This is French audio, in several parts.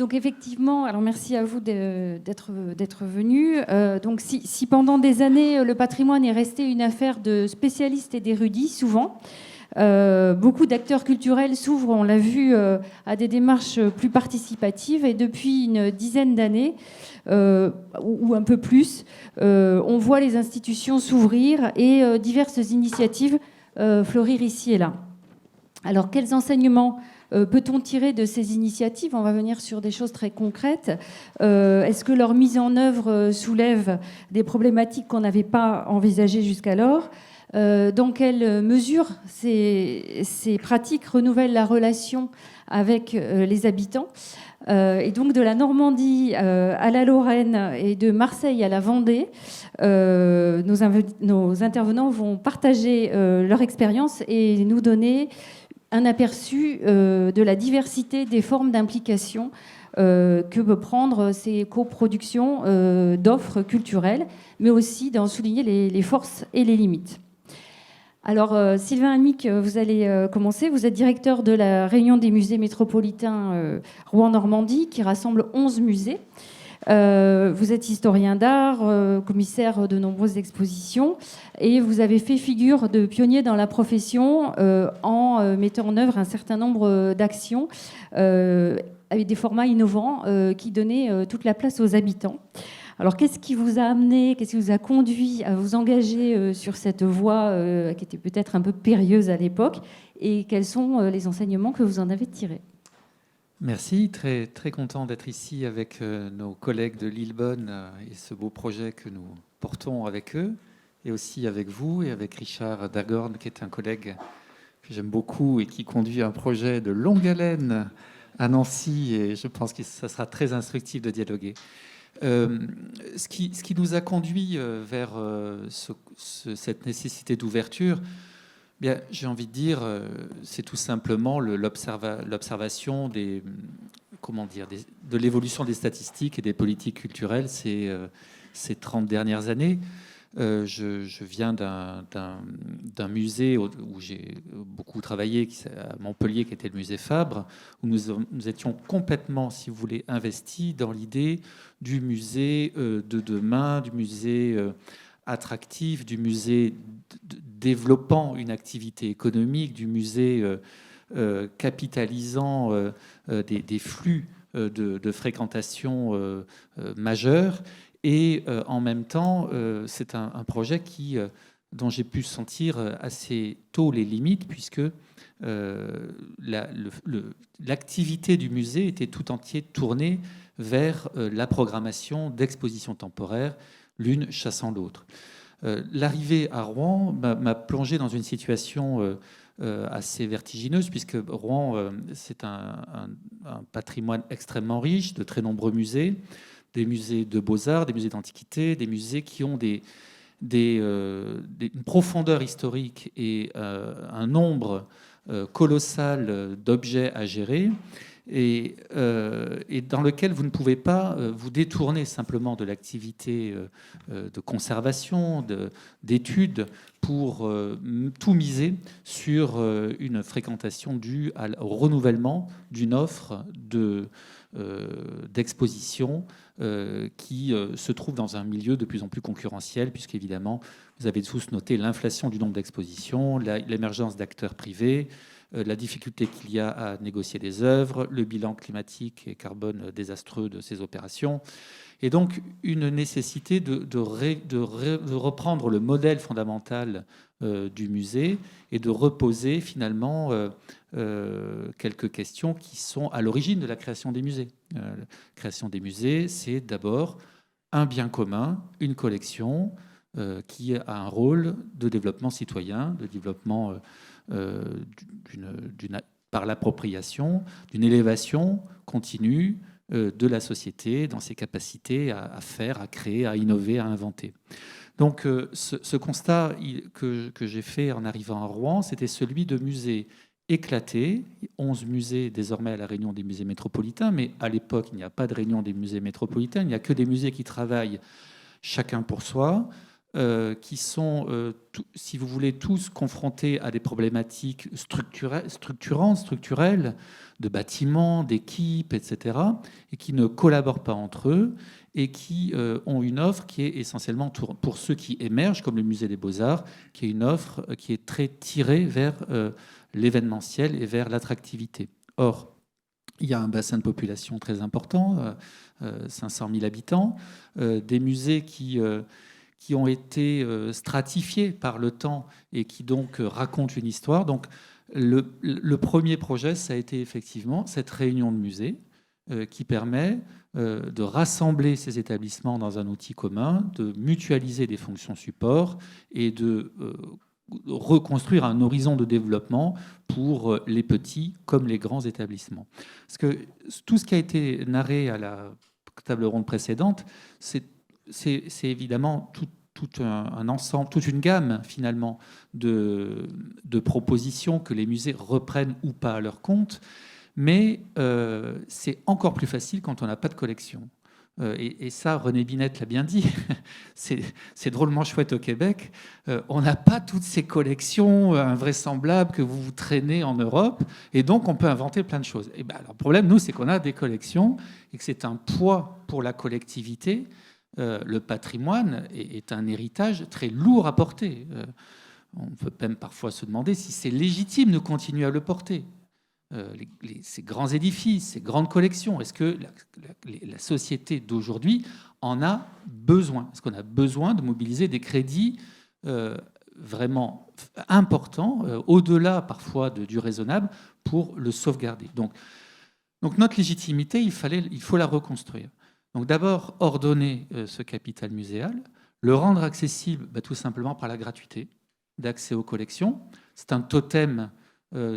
Donc effectivement, alors merci à vous d'être venu. Donc si pendant des années le patrimoine est resté une affaire de spécialistes et d'érudits, souvent, beaucoup d'acteurs culturels s'ouvrent, on l'a vu, à des démarches plus participatives. Et depuis une dizaine d'années, ou un peu plus, on voit les institutions s'ouvrir et diverses initiatives fleurir ici et là. Alors, quels enseignements peut-on tirer de ces initiatives ? On va venir sur des choses très concrètes. Est-ce que leur mise en œuvre soulève des problématiques qu'on n'avait pas envisagées jusqu'alors ? Dans quelle mesure ces pratiques renouvellent la relation avec les habitants ? Et donc de la Normandie à la Lorraine et de Marseille à la Vendée, nos intervenants vont partager leur expérience et nous donner un aperçu de la diversité des formes d'implication que peut prendre ces coproductions d'offres culturelles, mais aussi d'en souligner les forces et les limites. Alors, Sylvain Amic, vous allez commencer. Vous êtes directeur de la Réunion des musées métropolitains Rouen-Normandie, qui rassemble 11 musées. Vous êtes historien d'art, commissaire de nombreuses expositions, et vous avez fait figure de pionnier dans la profession en mettant en œuvre un certain nombre d'actions avec des formats innovants qui donnaient toute la place aux habitants. Alors, qu'est-ce qui vous a amené, qu'est-ce qui vous a conduit à vous engager sur cette voie qui était peut-être un peu périlleuse à l'époque, et quels sont les enseignements que vous en avez tirés ? Merci, très, très content d'être ici avec nos collègues de Lillebonne et ce beau projet que nous portons avec eux, et aussi avec vous et avec Richard Dagorn, qui est un collègue que j'aime beaucoup et qui conduit un projet de longue haleine à Nancy, et je pense que ça sera très instructif de dialoguer. Ce qui nous a conduit vers cette nécessité d'ouverture, bien, j'ai envie de dire, c'est tout simplement l'observation de l'évolution des statistiques et des politiques culturelles ces 30 dernières années. Je viens d'un musée où j'ai beaucoup travaillé, à Montpellier, qui était le musée Fabre, où nous étions complètement, si vous voulez, investis dans l'idée du musée de demain, du musée attractif, du musée développant une activité économique, du musée capitalisant des flux de fréquentation majeurs. Et en même temps, c'est un projet dont j'ai pu sentir assez tôt les limites, puisque l'activité du musée était tout entier tournée vers la programmation d'expositions temporaires, l'une chassant l'autre. L'arrivée à Rouen m'a plongé dans une situation assez vertigineuse, puisque Rouen, c'est un patrimoine extrêmement riche, de très nombreux musées, des musées de beaux-arts, des musées d'antiquité, des musées qui ont une profondeur historique et un nombre colossal d'objets à gérer, et dans lequel vous ne pouvez pas vous détourner simplement de l'activité de conservation, d'études, pour tout miser sur une fréquentation due au renouvellement d'une offre d'exposition qui se trouve dans un milieu de plus en plus concurrentiel, puisqu'évidemment, vous avez tous noté l'inflation du nombre d'expositions, l'émergence d'acteurs privés, la difficulté qu'il y a à négocier des œuvres, le bilan climatique et carbone désastreux de ces opérations, et donc une nécessité de reprendre le modèle fondamental du musée et de reposer finalement quelques questions qui sont à l'origine de la création des musées. La création des musées, c'est d'abord un bien commun, une collection qui a un rôle de développement citoyen, de développement par l'appropriation, d'une élévation continue de la société dans ses capacités à faire, à créer, à innover, à inventer. Donc ce constat que j'ai fait en arrivant à Rouen, c'était celui de musées éclatés, 11 musées désormais à la Réunion des musées métropolitains, mais à l'époque, il n'y a pas de Réunion des musées métropolitains, il n'y a que des musées qui travaillent chacun pour soi, qui sont, si vous voulez, tous confrontés à des problématiques structurelles, de bâtiments, d'équipes, etc., et qui ne collaborent pas entre eux, et qui ont une offre qui est essentiellement, pour ceux qui émergent, comme le Musée des Beaux-Arts, qui est une offre qui est très tirée vers l'événementiel et vers l'attractivité. Or, il y a un bassin de population très important, 500 000 habitants, des musées qui ont été stratifiés par le temps et qui donc racontent une histoire. Donc le premier projet, ça a été effectivement cette réunion de musées qui permet de rassembler ces établissements dans un outil commun, de mutualiser des fonctions support et de reconstruire un horizon de développement pour les petits comme les grands établissements. Parce que tout ce qui a été narré à la table ronde précédente, c'est évidemment tout un ensemble, toute une gamme finalement de propositions que les musées reprennent ou pas à leur compte, mais c'est encore plus facile quand on n'a pas de collection. Et ça, René Binette l'a bien dit, c'est drôlement chouette au Québec. On n'a pas toutes ces collections invraisemblables que vous traînez en Europe, et donc on peut inventer plein de choses. Et ben, alors, le problème, nous, c'est qu'on a des collections et que c'est un poids pour la collectivité. Le patrimoine est un héritage très lourd à porter. On peut même parfois se demander si c'est légitime de continuer à le porter. Ces grands édifices, ces grandes collections, est-ce que la société d'aujourd'hui en a besoin? Est-ce qu'on a besoin de mobiliser des crédits vraiment importants, au-delà parfois du raisonnable, pour le sauvegarder? Donc notre légitimité, il faut la reconstruire. Donc d'abord, ordonner ce capital muséal, le rendre accessible tout simplement par la gratuité d'accès aux collections. C'est un totem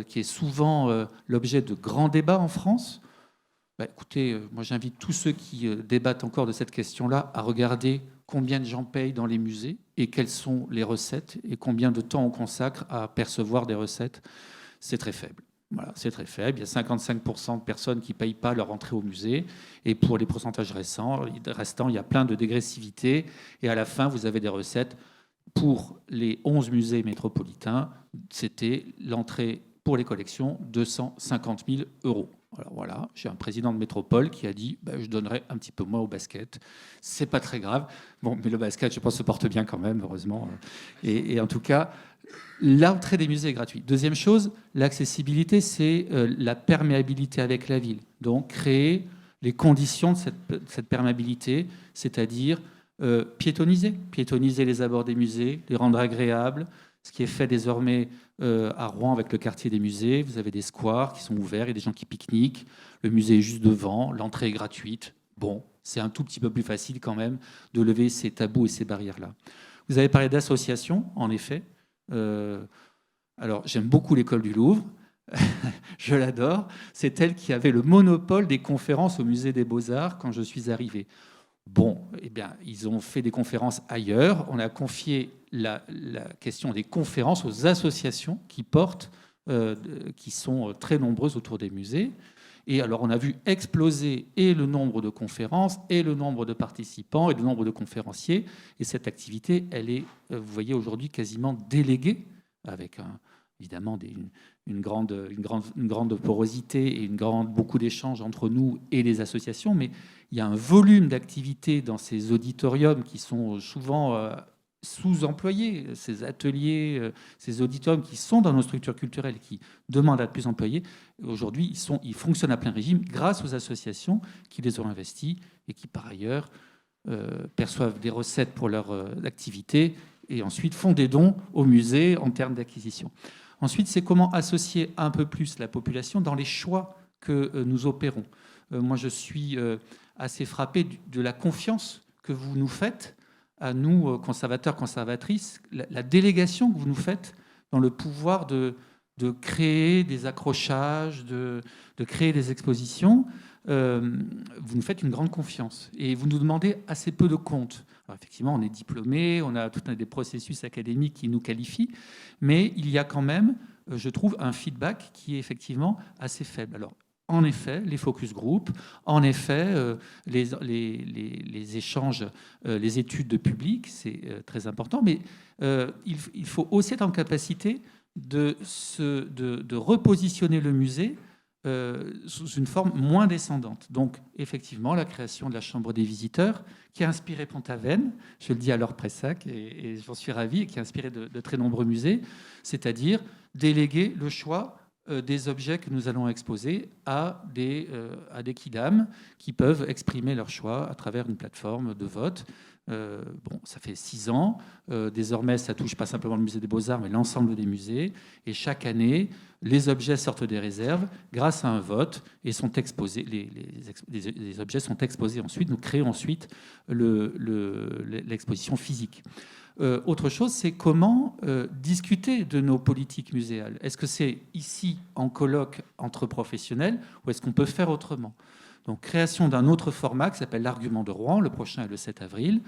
qui est souvent l'objet de grands débats en France. Écoutez, moi j'invite tous ceux qui débattent encore de cette question-là à regarder combien de gens payent dans les musées et quelles sont les recettes et combien de temps on consacre à percevoir des recettes. C'est très faible. Voilà, c'est très faible. Il y a 55% de personnes qui ne payent pas leur entrée au musée. Et pour les pourcentages restants, il y a plein de dégressivité. Et à la fin, vous avez des recettes. Pour les 11 musées métropolitains, c'était l'entrée pour les collections, 250 000 €. Alors voilà, j'ai un président de métropole qui a dit je donnerai un petit peu moins au basket. C'est pas très grave. Bon, mais le basket, je pense, se porte bien quand même, heureusement. Et en tout cas, l'entrée des musées est gratuite. Deuxième chose, l'accessibilité, c'est la perméabilité avec la ville. Donc, créer les conditions de cette perméabilité, c'est-à-dire piétoniser les abords des musées, les rendre agréables, ce qui est fait désormais à Rouen avec le quartier des musées. Vous avez des squares qui sont ouverts, il y a des gens qui pique-niquent, le musée est juste devant, l'entrée est gratuite. Bon, c'est un tout petit peu plus facile quand même de lever ces tabous et ces barrières-là. Vous avez parlé d'associations, en effet. Alors, j'aime beaucoup l'école du Louvre. Je l'adore. C'est elle qui avait le monopole des conférences au musée des Beaux-Arts quand je suis arrivé. Bon, eh bien, ils ont fait des conférences ailleurs. On a confié la question des conférences aux associations qui portent, qui sont très nombreuses autour des musées. Et alors, on a vu exploser et le nombre de conférences, et le nombre de participants, et le nombre de conférenciers. Et cette activité, elle est, vous voyez, aujourd'hui quasiment déléguée, avec évidemment une grande porosité et beaucoup d'échanges entre nous et les associations. Mais il y a un volume d'activités dans ces auditoriums qui sont souvent sous-employés, ces ateliers, ces auditoriums qui sont dans nos structures culturelles, qui demandent à être plus employés. Aujourd'hui, ils fonctionnent à plein régime grâce aux associations qui les ont investis et qui, par ailleurs, perçoivent des recettes pour leur activité et ensuite font des dons au musée en termes d'acquisition. Ensuite, c'est comment associer un peu plus la population dans les choix que nous opérons. Moi, je suis assez frappé de la confiance que vous nous faites, à nous, conservateurs, conservatrices, la délégation que vous nous faites dans le pouvoir de créer des accrochages, de créer des expositions. Vous nous faites une grande confiance et vous nous demandez assez peu de comptes. Alors effectivement, on est diplômé, on a des processus académiques qui nous qualifient, mais il y a quand même, je trouve, un feedback qui est effectivement assez faible. Alors, en effet, les focus group, en effet, les échanges, les études de public, c'est très important, mais il faut aussi être en capacité de repositionner le musée sous une forme moins descendante. Donc, effectivement, la création de la Chambre des visiteurs, qui a inspiré Pont-Aven, je le dis à Laure Pressac, et j'en suis ravi, et qui a inspiré de très nombreux musées, c'est-à-dire déléguer le choix des objets que nous allons exposer à des kidam qui peuvent exprimer leur choix à travers une plateforme de vote. Bon, ça fait 6 ans. Désormais, ça touche pas simplement le musée des Beaux-Arts, mais l'ensemble des musées. Et chaque année, les objets sortent des réserves grâce à un vote et sont exposés. Les objets sont exposés ensuite. Nous créons ensuite l'exposition physique. Autre chose, c'est comment discuter de nos politiques muséales. Est-ce que c'est ici en colloque entre professionnels ou est-ce qu'on peut faire autrement? Donc, création d'un autre format qui s'appelle l'Argument de Rouen, le prochain est le 7 avril,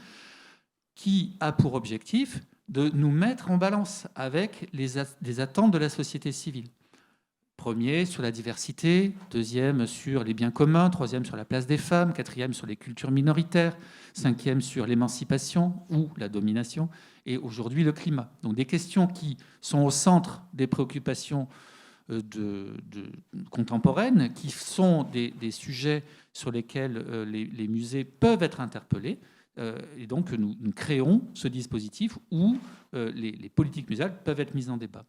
qui a pour objectif de nous mettre en balance avec les attentes de la société civile. Premier, sur la diversité. Deuxième, sur les biens communs. Troisième, sur la place des femmes. Quatrième, sur les cultures minoritaires. Cinquième, sur l'émancipation ou la domination. Et aujourd'hui, le climat. Donc des questions qui sont au centre des préoccupations contemporaines, qui sont des sujets sur lesquels les musées peuvent être interpellés. Et donc, nous créons ce dispositif où les politiques muséales peuvent être mises en débat.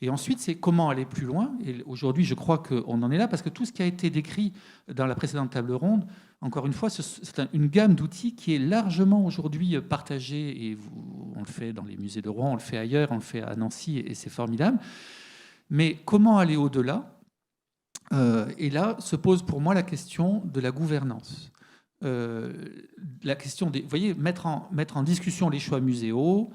Et ensuite, c'est comment aller plus loin. Et aujourd'hui, je crois qu'on en est là, parce que tout ce qui a été décrit dans la précédente table ronde, encore une fois, c'est une gamme d'outils qui est largement aujourd'hui partagée. Et on le fait dans les musées de Rouen, on le fait ailleurs, on le fait à Nancy, et c'est formidable. Mais comment aller au-delà? Et là se pose pour moi la question de la gouvernance. La question des, vous voyez, mettre en discussion les choix muséaux,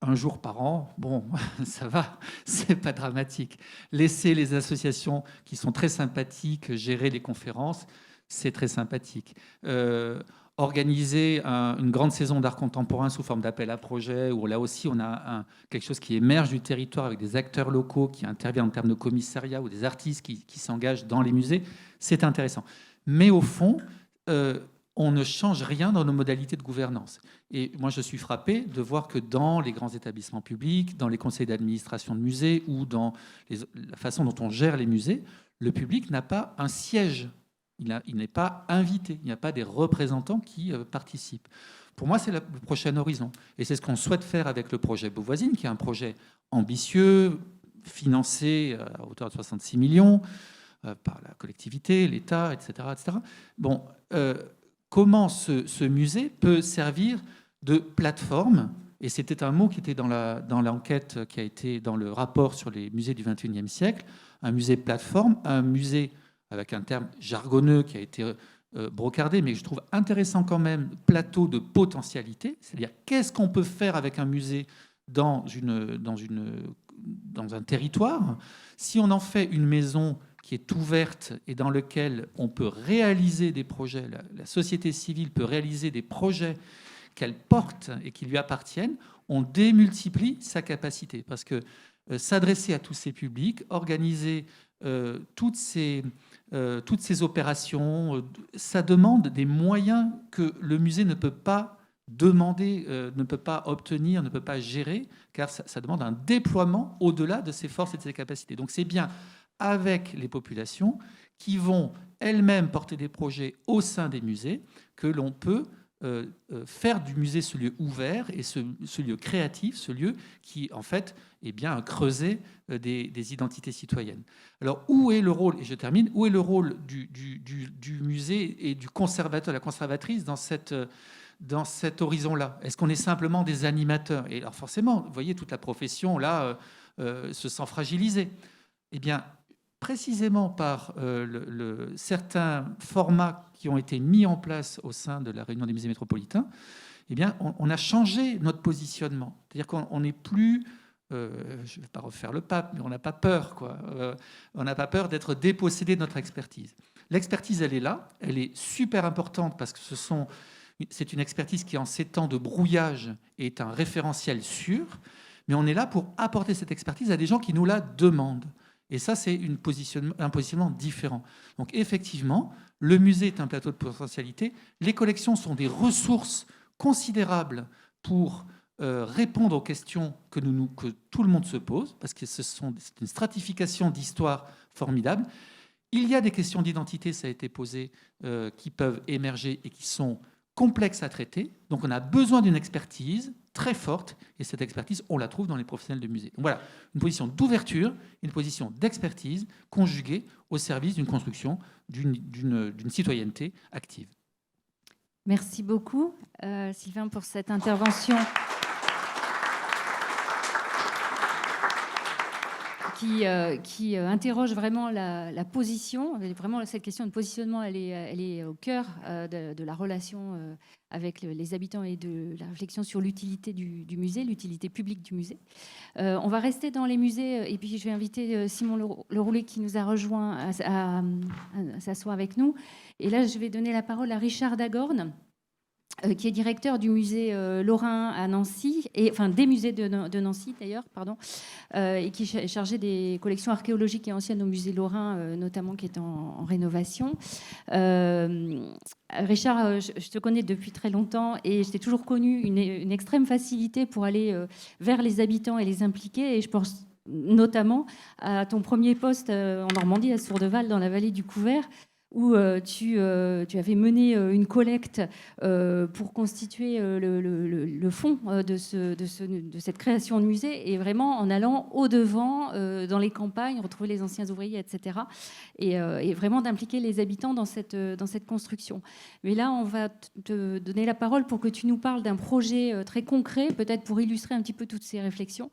un jour par an, bon, ça va, c'est pas dramatique. Laisser les associations qui sont très sympathiques gérer les conférences, c'est très sympathique. Organiser une grande saison d'art contemporain sous forme d'appel à projet, où là aussi on a quelque chose qui émerge du territoire avec des acteurs locaux qui interviennent en termes de commissariat ou des artistes qui s'engagent dans les musées, c'est intéressant. Mais au fond, on ne change rien dans nos modalités de gouvernance. Et moi, je suis frappé de voir que dans les grands établissements publics, dans les conseils d'administration de musées ou dans la façon dont on gère les musées, le public n'a pas un siège. Il n'est pas invité. Il n'y a pas des représentants qui participent. Pour moi, c'est le prochain horizon. Et c'est ce qu'on souhaite faire avec le projet Beauvoisine, qui est un projet ambitieux, financé à hauteur de 66 millions par la collectivité, l'État, etc. etc. Bon, comment ce musée peut servir de plateforme, et c'était un mot qui était dans l'enquête qui a été dans le rapport sur les musées du XXIe siècle, un musée plateforme, un musée avec un terme jargonneux qui a été brocardé, mais je trouve intéressant quand même, plateau de potentialité, c'est-à-dire qu'est-ce qu'on peut faire avec un musée dans un territoire. Si on en fait une maison qui est ouverte et dans lequel on peut réaliser des projets, la société civile peut réaliser des projets qu'elle porte et qui lui appartiennent, on démultiplie sa capacité. Parce que s'adresser à tous ces publics, organiser toutes ces opérations, ça demande des moyens que le musée ne peut pas demander, ne peut pas obtenir, ne peut pas gérer, car ça demande un déploiement au-delà de ses forces et de ses capacités. Donc c'est bien avec les populations qui vont elles-mêmes porter des projets au sein des musées que l'on peut faire du musée ce lieu ouvert et ce lieu créatif, ce lieu qui, en fait, est bien un creuset des identités citoyennes. Alors, où est le rôle, et je termine, où est le rôle du musée et du conservateur, la conservatrice dans cet horizon-là? Est-ce qu'on est simplement des animateurs? Et alors, forcément, vous voyez, toute la profession, là, se sent fragilisée. Eh bien, précisément par certains formats qui ont été mis en place au sein de la Réunion des musées métropolitains, eh bien, on a changé notre positionnement. C'est-à-dire qu'on n'est plus, je ne vais pas refaire le pape, mais on n'a pas peur, quoi. On n'a pas peur d'être dépossédé de notre expertise. L'expertise, elle est là, elle est super importante parce que c'est une expertise qui, en ces temps de brouillage, est un référentiel sûr, mais on est là pour apporter cette expertise à des gens qui nous la demandent. Et ça, c'est un positionnement différent. Donc effectivement, le musée est un plateau de potentialité. Les collections sont des ressources considérables pour répondre aux questions que tout le monde se pose, parce que c'est une stratification d'histoire formidable. Il y a des questions d'identité, ça a été posé, qui peuvent émerger et qui sont complexes à traiter. Donc on a besoin d'une expertise très forte, et cette expertise, on la trouve dans les professionnels de musée. Donc voilà, une position d'ouverture, une position d'expertise conjuguée au service d'une construction, d'une citoyenneté active. Merci beaucoup, Sylvain, pour cette intervention qui interroge vraiment la position. Vraiment, cette question de positionnement, elle est au cœur de la relation avec les habitants et de la réflexion sur l'utilité du musée, l'utilité publique du musée. On va rester dans les musées, et puis je vais inviter Simon Leroulet qui nous a rejoint à s'asseoir avec nous. Et là, je vais donner la parole à Richard Dagorn, qui est directeur du musée Lorrain à Nancy, enfin des musées de Nancy d'ailleurs, pardon, et qui est chargé des collections archéologiques et anciennes au musée Lorrain, notamment, qui est en rénovation. Richard, je te connais depuis très longtemps et je t'ai toujours connu une extrême facilité pour aller vers les habitants et les impliquer, et je pense notamment à ton premier poste en Normandie, à Sourdeval, dans la vallée du Couvert, où tu avais mené une collecte pour constituer le fond de cette création de musée, et vraiment en allant au-devant dans les campagnes, retrouver les anciens ouvriers, etc. Et vraiment d'impliquer les habitants dans cette construction. Mais là, on va te donner la parole pour que tu nous parles d'un projet très concret, peut-être pour illustrer un petit peu toutes ces réflexions,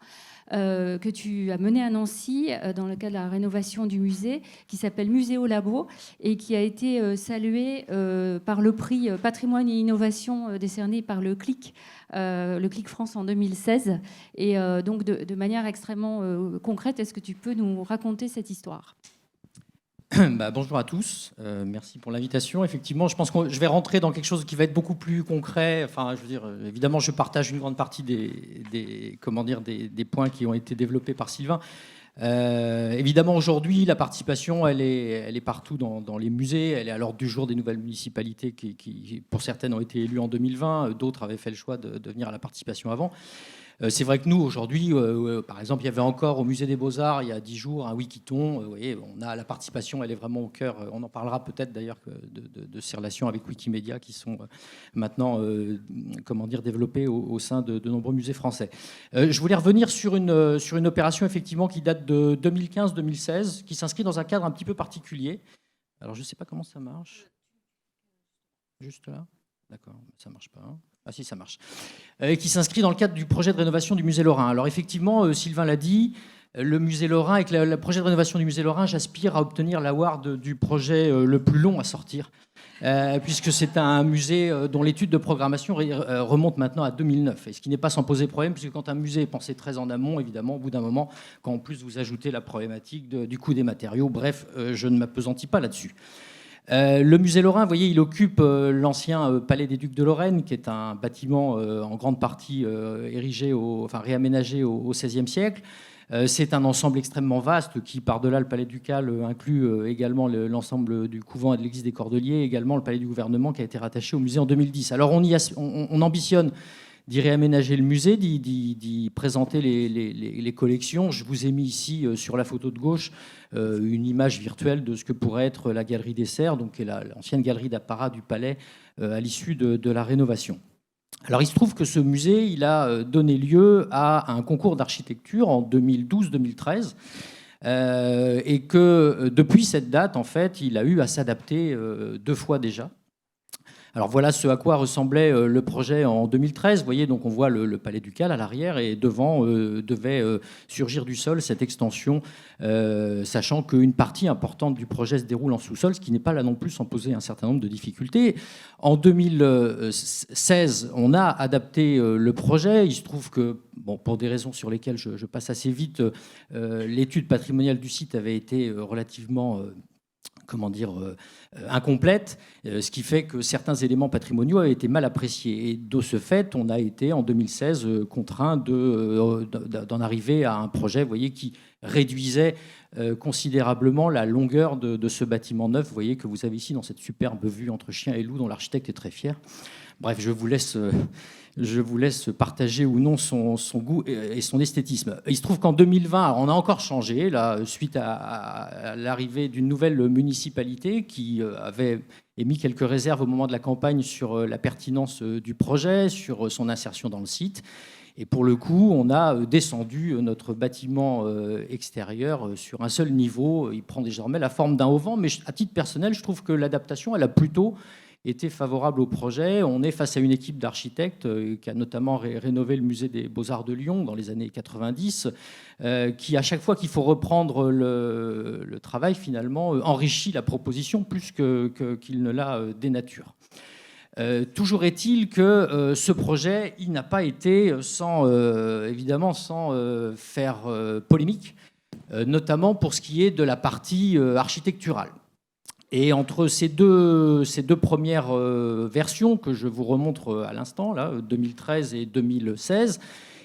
que tu as mené à Nancy dans le cadre de la rénovation du musée, qui s'appelle Muséo Labo, et qui a été salué par le prix Patrimoine et Innovation décerné par le CLIC France en 2016. Et donc de manière extrêmement concrète, est-ce que tu peux nous raconter cette histoire ? Bonjour à tous, merci pour l'invitation. Effectivement, je pense que je vais rentrer dans quelque chose qui va être beaucoup plus concret. Enfin, je veux dire, évidemment, je partage une grande partie des points qui ont été développés par Sylvain. Évidemment, aujourd'hui, la participation, elle est partout dans les musées. Elle est à l'ordre du jour des nouvelles municipalités qui, pour certaines, ont été élues en 2020. D'autres avaient fait le choix de venir à la participation avant. C'est vrai que nous, aujourd'hui, par exemple, il y avait encore au Musée des Beaux-Arts, il y a 10 jours, un Wikiton. Vous voyez, on a la participation, elle est vraiment au cœur. On en parlera peut-être d'ailleurs de ces relations avec Wikimedia qui sont maintenant développées au sein de nombreux musées français. Je voulais revenir sur une opération effectivement qui date de 2015-2016, qui s'inscrit dans un cadre un petit peu particulier. Alors, je ne sais pas comment ça marche. Juste là ? D'accord, ça ne marche pas. Ah si, ça marche. Qui s'inscrit dans le cadre du projet de rénovation du musée Lorrain. Alors effectivement, Sylvain l'a dit, le musée Lorrain, avec le projet de rénovation du musée Lorrain, j'aspire à obtenir l'award du projet le plus long à sortir, puisque c'est un musée dont l'étude de programmation remonte maintenant à 2009. Et ce qui n'est pas sans poser problème, puisque quand un musée est pensé très en amont, évidemment, au bout d'un moment, quand en plus vous ajoutez la problématique du coût des matériaux, bref, je ne m'appesantis pas là-dessus. Le musée Lorrain, vous voyez, il occupe l'ancien palais des Ducs de Lorraine, qui est un bâtiment en grande partie réaménagé au XVIe siècle. C'est un ensemble extrêmement vaste qui, par-delà le palais ducal, inclut également l'ensemble du couvent et de l'église des Cordeliers, également le palais du gouvernement qui a été rattaché au musée en 2010. Alors on ambitionne d'y réaménager le musée, d'y présenter les collections. Je vous ai mis ici, sur la photo de gauche, une image virtuelle de ce que pourrait être la galerie des Serres, donc qui est l'ancienne galerie d'apparat du palais à l'issue de la rénovation. Alors il se trouve que ce musée, il a donné lieu à un concours d'architecture en 2012-2013, et que depuis cette date, en fait, il a eu à s'adapter 2 fois déjà. Alors voilà ce à quoi ressemblait le projet en 2013. Vous voyez, donc on voit le palais ducal à l'arrière, et devant devait surgir du sol cette extension, sachant qu'une partie importante du projet se déroule en sous-sol, ce qui n'est pas là non plus sans poser un certain nombre de difficultés. En 2016, on a adapté le projet. Il se trouve que, pour des raisons sur lesquelles je passe assez vite, l'étude patrimoniale du site avait été relativement incomplète, ce qui fait que certains éléments patrimoniaux avaient été mal appréciés. Et de ce fait, on a été, en 2016, contraint d'en arriver à un projet, vous voyez, qui réduisait considérablement la longueur de ce bâtiment neuf. Vous voyez que vous avez ici dans cette superbe vue entre chien et loup dont l'architecte est très fier. Bref, je vous laisse partager ou non son goût et son esthétisme. Il se trouve qu'en 2020, on a encore changé, là, suite à l'arrivée d'une nouvelle municipalité qui avait émis quelques réserves au moment de la campagne sur la pertinence du projet, sur son insertion dans le site. Et pour le coup, on a descendu notre bâtiment extérieur sur un seul niveau. Il prend désormais la forme d'un auvent, mais à titre personnel, je trouve que l'adaptation, elle a plutôt été favorable au projet. On est face à une équipe d'architectes qui a notamment rénové le musée des Beaux-Arts de Lyon dans les années 90, qui, à chaque fois qu'il faut reprendre le travail, finalement, enrichit la proposition plus qu'il ne la dénature. Toujours est-il que ce projet, il n'a pas été évidemment sans faire polémique, notamment pour ce qui est de la partie architecturale. Et entre ces deux premières versions que je vous remontre à l'instant, là, 2013 et 2016,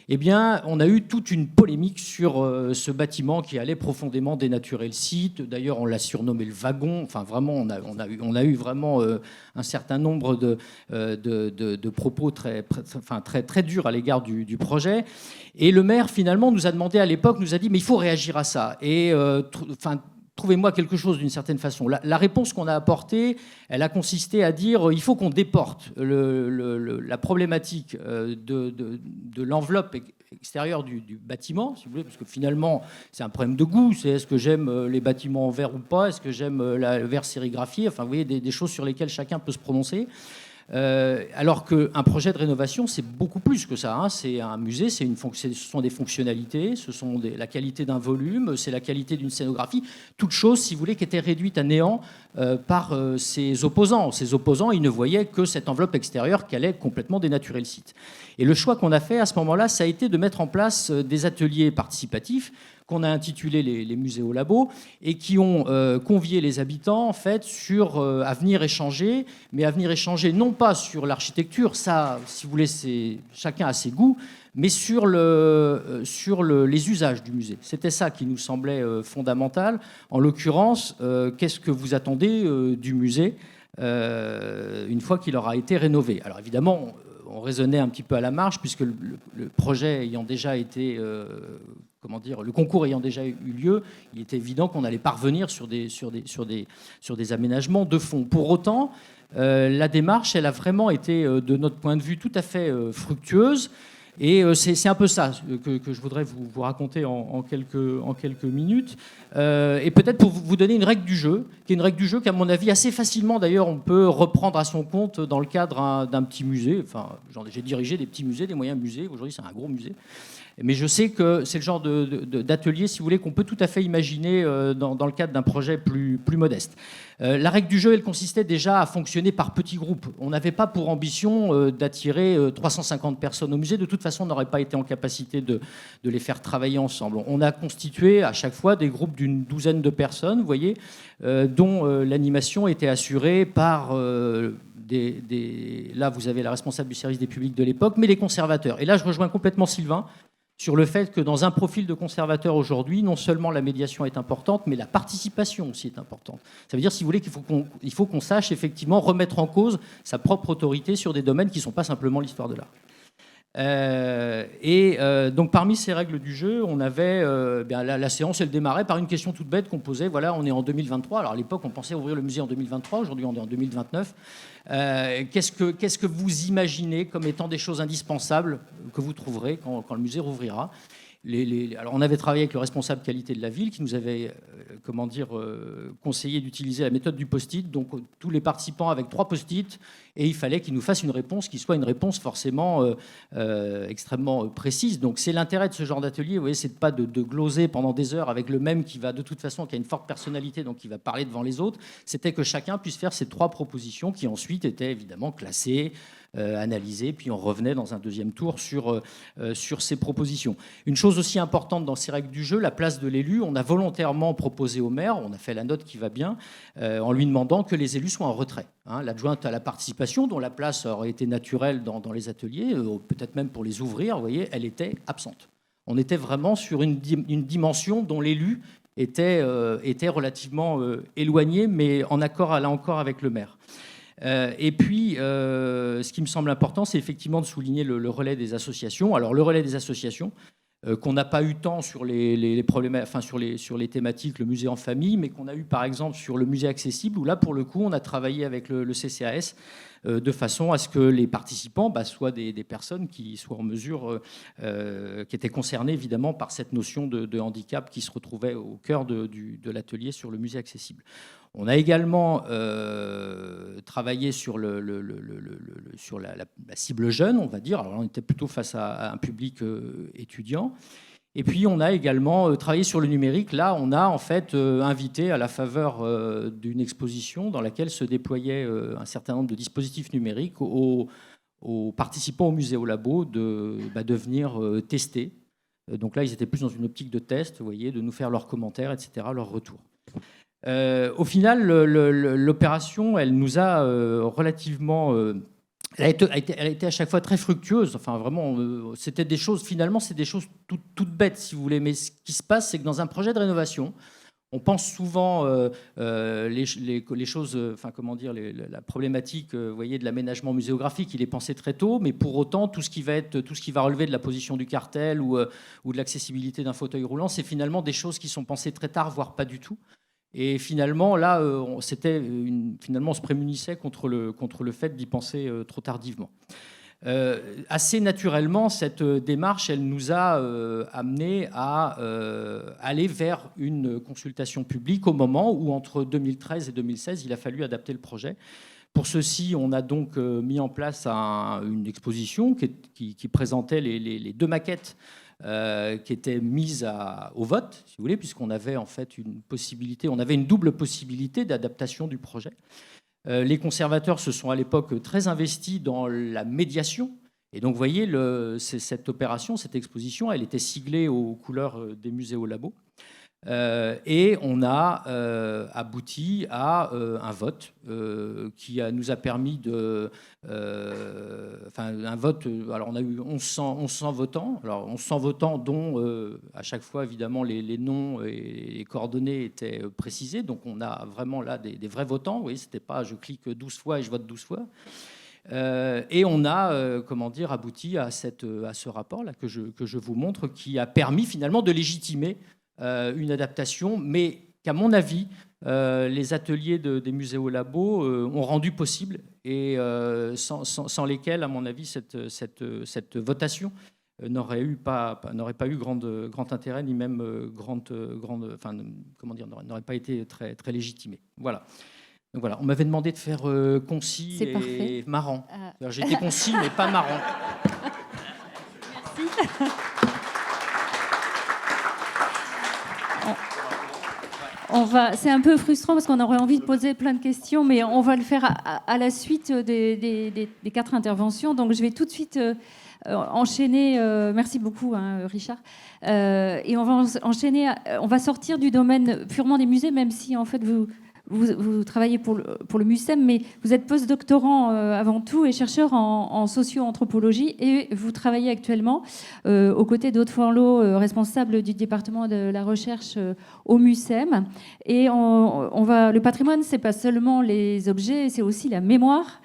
eh bien, on a eu toute une polémique sur ce bâtiment qui allait profondément dénaturer le site. D'ailleurs, on l'a surnommé le wagon. Enfin, vraiment, on a eu vraiment un certain nombre de propos très durs à l'égard du projet. Et le maire, finalement, nous a demandé à l'époque, nous a dit, mais il faut réagir à ça. Et trouvez-moi quelque chose d'une certaine façon. La réponse qu'on a apportée, elle a consisté à dire il faut qu'on déporte la problématique de l'enveloppe extérieure du bâtiment, si vous voulez, parce que finalement, c'est un problème de goût. C'est est-ce que j'aime les bâtiments en verre ou pas? Est-ce que j'aime le verre sérigraphié? Enfin, vous voyez, des choses sur lesquelles chacun peut se prononcer. Alors qu'un projet de rénovation, c'est beaucoup plus que ça. Hein. C'est un musée, ce sont des fonctionnalités, ce sont la qualité d'un volume, c'est la qualité d'une scénographie, toute chose, si vous voulez, qui était réduite à néant par ses opposants. Ces opposants, ils ne voyaient que cette enveloppe extérieure qui allait complètement dénaturer le site. Et le choix qu'on a fait à ce moment-là, ça a été de mettre en place des ateliers participatifs qu'on a intitulé les musées au labo et qui ont convié les habitants en fait à venir échanger, mais à venir échanger non pas sur l'architecture, ça, si vous voulez, chacun a ses goûts, mais sur les usages du musée. C'était ça qui nous semblait fondamental. En l'occurrence, qu'est-ce que vous attendez du musée une fois qu'il aura été rénové? Alors évidemment, on raisonnait un petit peu à la marge, puisque le projet ayant déjà été, le concours ayant déjà eu lieu, il était évident qu'on allait parvenir sur des aménagements de fond. Pour autant, la démarche, elle a vraiment été, de notre point de vue, tout à fait fructueuse. Et c'est un peu ça que je voudrais vous raconter en quelques minutes. Et peut-être pour vous donner une règle du jeu, qui est une règle du jeu qu'à mon avis, assez facilement d'ailleurs, on peut reprendre à son compte dans le cadre d'un petit musée. Enfin, j'ai dirigé des petits musées, des moyens musées. Aujourd'hui, c'est un gros musée. Mais je sais que c'est le genre d'atelier, si vous voulez, qu'on peut tout à fait imaginer dans le cadre d'un projet plus modeste. La règle du jeu, elle consistait déjà à fonctionner par petits groupes. On n'avait pas pour ambition d'attirer 350 personnes au musée. De toute façon, on n'aurait pas été en capacité de les faire travailler ensemble. On a constitué à chaque fois des groupes d'une douzaine de personnes, vous voyez, dont l'animation était assurée par... Là, vous avez la responsable du service des publics de l'époque, mais les conservateurs. Et là, je rejoins complètement Sylvain sur le fait que dans un profil de conservateur aujourd'hui, non seulement la médiation est importante, mais la participation aussi est importante. Ça veut dire, si vous voulez, qu'il faut qu'on sache effectivement remettre en cause sa propre autorité sur des domaines qui ne sont pas simplement l'histoire de l'art. Donc parmi ces règles du jeu, on avait la séance, elle démarrait par une question toute bête qu'on posait. Voilà, on est en 2023. Alors à l'époque, on pensait ouvrir le musée en 2023. Aujourd'hui, on est en 2029. Qu'est-ce que vous imaginez comme étant des choses indispensables que vous trouverez quand le musée rouvrira? Alors on avait travaillé avec le responsable qualité de la ville qui nous avait conseillé d'utiliser la méthode du post-it. Donc tous les participants avec 3 post-it, et il fallait qu'ils nous fassent une réponse qui soit une réponse forcément extrêmement précise. Donc c'est l'intérêt de ce genre d'atelier, vous voyez, c'est pas de gloser pendant des heures avec le même qui va de toute façon, qui a une forte personnalité, donc qui va parler devant les autres. C'était que chacun puisse faire ces 3 propositions qui ensuite étaient évidemment classées, analysées, puis on revenait dans un deuxième tour sur ces propositions. Une chose aussi importante dans ces règles du jeu, la place de l'élu. On a volontairement proposé au maire, on a fait la note qui va bien, en lui demandant que les élus soient en retrait. L'adjointe à la participation, dont la place aurait été naturelle dans les ateliers, peut-être même pour les ouvrir, vous voyez, elle était absente. On était vraiment sur une dimension dont l'élu était relativement éloigné, mais en accord, là encore, avec le maire. Et puis, ce qui me semble important, c'est effectivement de souligner le relais des associations. Alors, le relais des associations, qu'on n'a pas eu tant sur les problèmes, enfin sur les thématiques, le musée en famille, mais qu'on a eu par exemple sur le musée accessible, où là, pour le coup, on a travaillé avec le CCAS de façon à ce que les participants soient des personnes qui soient en mesure, qui étaient concernées évidemment par cette notion de handicap qui se retrouvait au cœur de l'atelier sur le musée accessible. On a également travaillé sur, sur la cible jeune, on va dire. Alors là, on était plutôt face à un public étudiant. Et puis, on a également travaillé sur le numérique. Là, on a en fait invité, à la faveur d'une exposition dans laquelle se déployait un certain nombre de dispositifs numériques, aux participants au musée au labo de venir tester. Donc là, ils étaient plus dans une optique de test, vous voyez, de nous faire leurs commentaires, etc., leurs retours. Au final, l'opération, elle nous a relativement... Elle a été à chaque fois très fructueuse. Enfin, vraiment, c'était des choses... Finalement, c'est des choses toutes bêtes, si vous voulez. Mais ce qui se passe, c'est que dans un projet de rénovation, on pense souvent les choses... Enfin, comment dire, la problématique, vous voyez, de l'aménagement muséographique, il est pensé très tôt. Mais pour autant, tout ce qui va relever de la position du cartel ou de l'accessibilité d'un fauteuil roulant, c'est finalement des choses qui sont pensées très tard, voire pas du tout. Et finalement, là, on se prémunissait contre le fait d'y penser trop tardivement. Assez naturellement, cette démarche, elle nous a amené à aller vers une consultation publique au moment où, entre 2013 et 2016, il a fallu adapter le projet. Pour ceci, on a donc mis en place une exposition qui présentait les deux maquettes qui était mise au vote, si vous voulez, puisqu'on avait en fait une double possibilité d'adaptation du projet. Les conservateurs se sont à l'époque très investis dans la médiation. Et donc, vous voyez, cette opération, cette exposition, elle était siglée aux couleurs des musées au labo. Et on a abouti à un vote qui nous a permis un vote. Alors, on a eu 1100 votants. Alors, 1100 votants dont, à chaque fois, évidemment, les noms et les coordonnées étaient précisés. Donc, on a vraiment là des vrais votants. Vous voyez, c'était pas je clique 12 fois et je vote 12 fois. Et on a abouti à ce rapport-là que je vous montre, qui a permis finalement de légitimer une adaptation, mais qu'à mon avis, les ateliers des musées au labo ont rendu possible, et sans lesquels, à mon avis, cette votation n'aurait pas eu grand intérêt, ni même n'aurait pas été très, très légitimée. Voilà. Donc voilà, on m'avait demandé de faire concis et parfait. Marrant. J'étais concis, mais pas marrant. Merci. C'est un peu frustrant parce qu'on aurait envie de poser plein de questions, mais on va le faire à la suite des 4 interventions. Donc je vais tout de suite enchaîner. Merci beaucoup, Richard. Et on va enchaîner. On va sortir du domaine purement des musées, même si en fait vous travaillez pour le MUSEM, mais vous êtes post-doctorant avant tout et chercheur en socio-anthropologie, et vous travaillez actuellement aux côtés d'Aude Forlot, responsable du département de la recherche au MUSEM. Et le patrimoine, c'est pas seulement les objets, c'est aussi la mémoire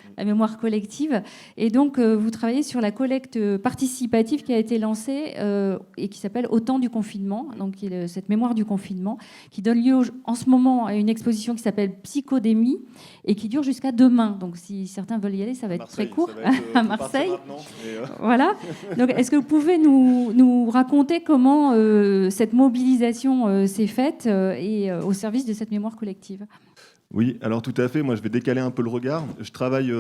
collective. Et donc, vous travaillez sur la collecte participative qui a été lancée et qui s'appelle Au temps du confinement. Donc, cette mémoire du confinement qui donne lieu en ce moment à une exposition qui s'appelle Psychodémie et qui dure jusqu'à demain. Donc, si certains veulent y aller, ça va être très court. À Marseille. Voilà. Donc, est-ce que vous pouvez nous raconter comment cette mobilisation s'est faite et au service de cette mémoire collective ? Oui, alors tout à fait. Moi, je vais décaler un peu le regard. Je travaille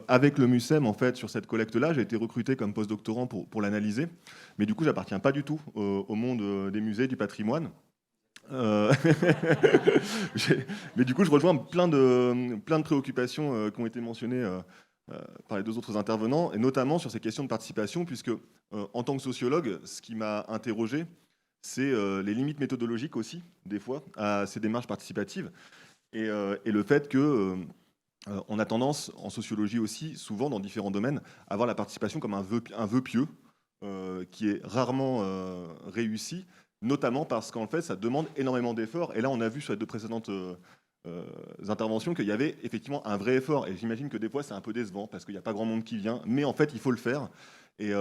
avec le MUSEM en fait sur cette collecte-là. J'ai été recruté comme postdoctorant pour l'analyser, mais du coup, j'appartiens pas du tout au monde des musées, du patrimoine. Mais du coup, je rejoins plein de préoccupations qui ont été mentionnées par les 2 autres intervenants, et notamment sur ces questions de participation, puisque en tant que sociologue, ce qui m'a interrogé, c'est les limites méthodologiques aussi, des fois, à ces démarches participatives. Et le fait qu'on a tendance, en sociologie aussi, souvent dans différents domaines, à voir la participation comme un vœu pieux, qui est rarement réussi, notamment parce qu'en fait, ça demande énormément d'efforts. Et là, on a vu sur les 2 précédentes interventions qu'il y avait effectivement un vrai effort. Et j'imagine que des fois, c'est un peu décevant parce qu'il n'y a pas grand monde qui vient. Mais en fait, il faut le faire. Et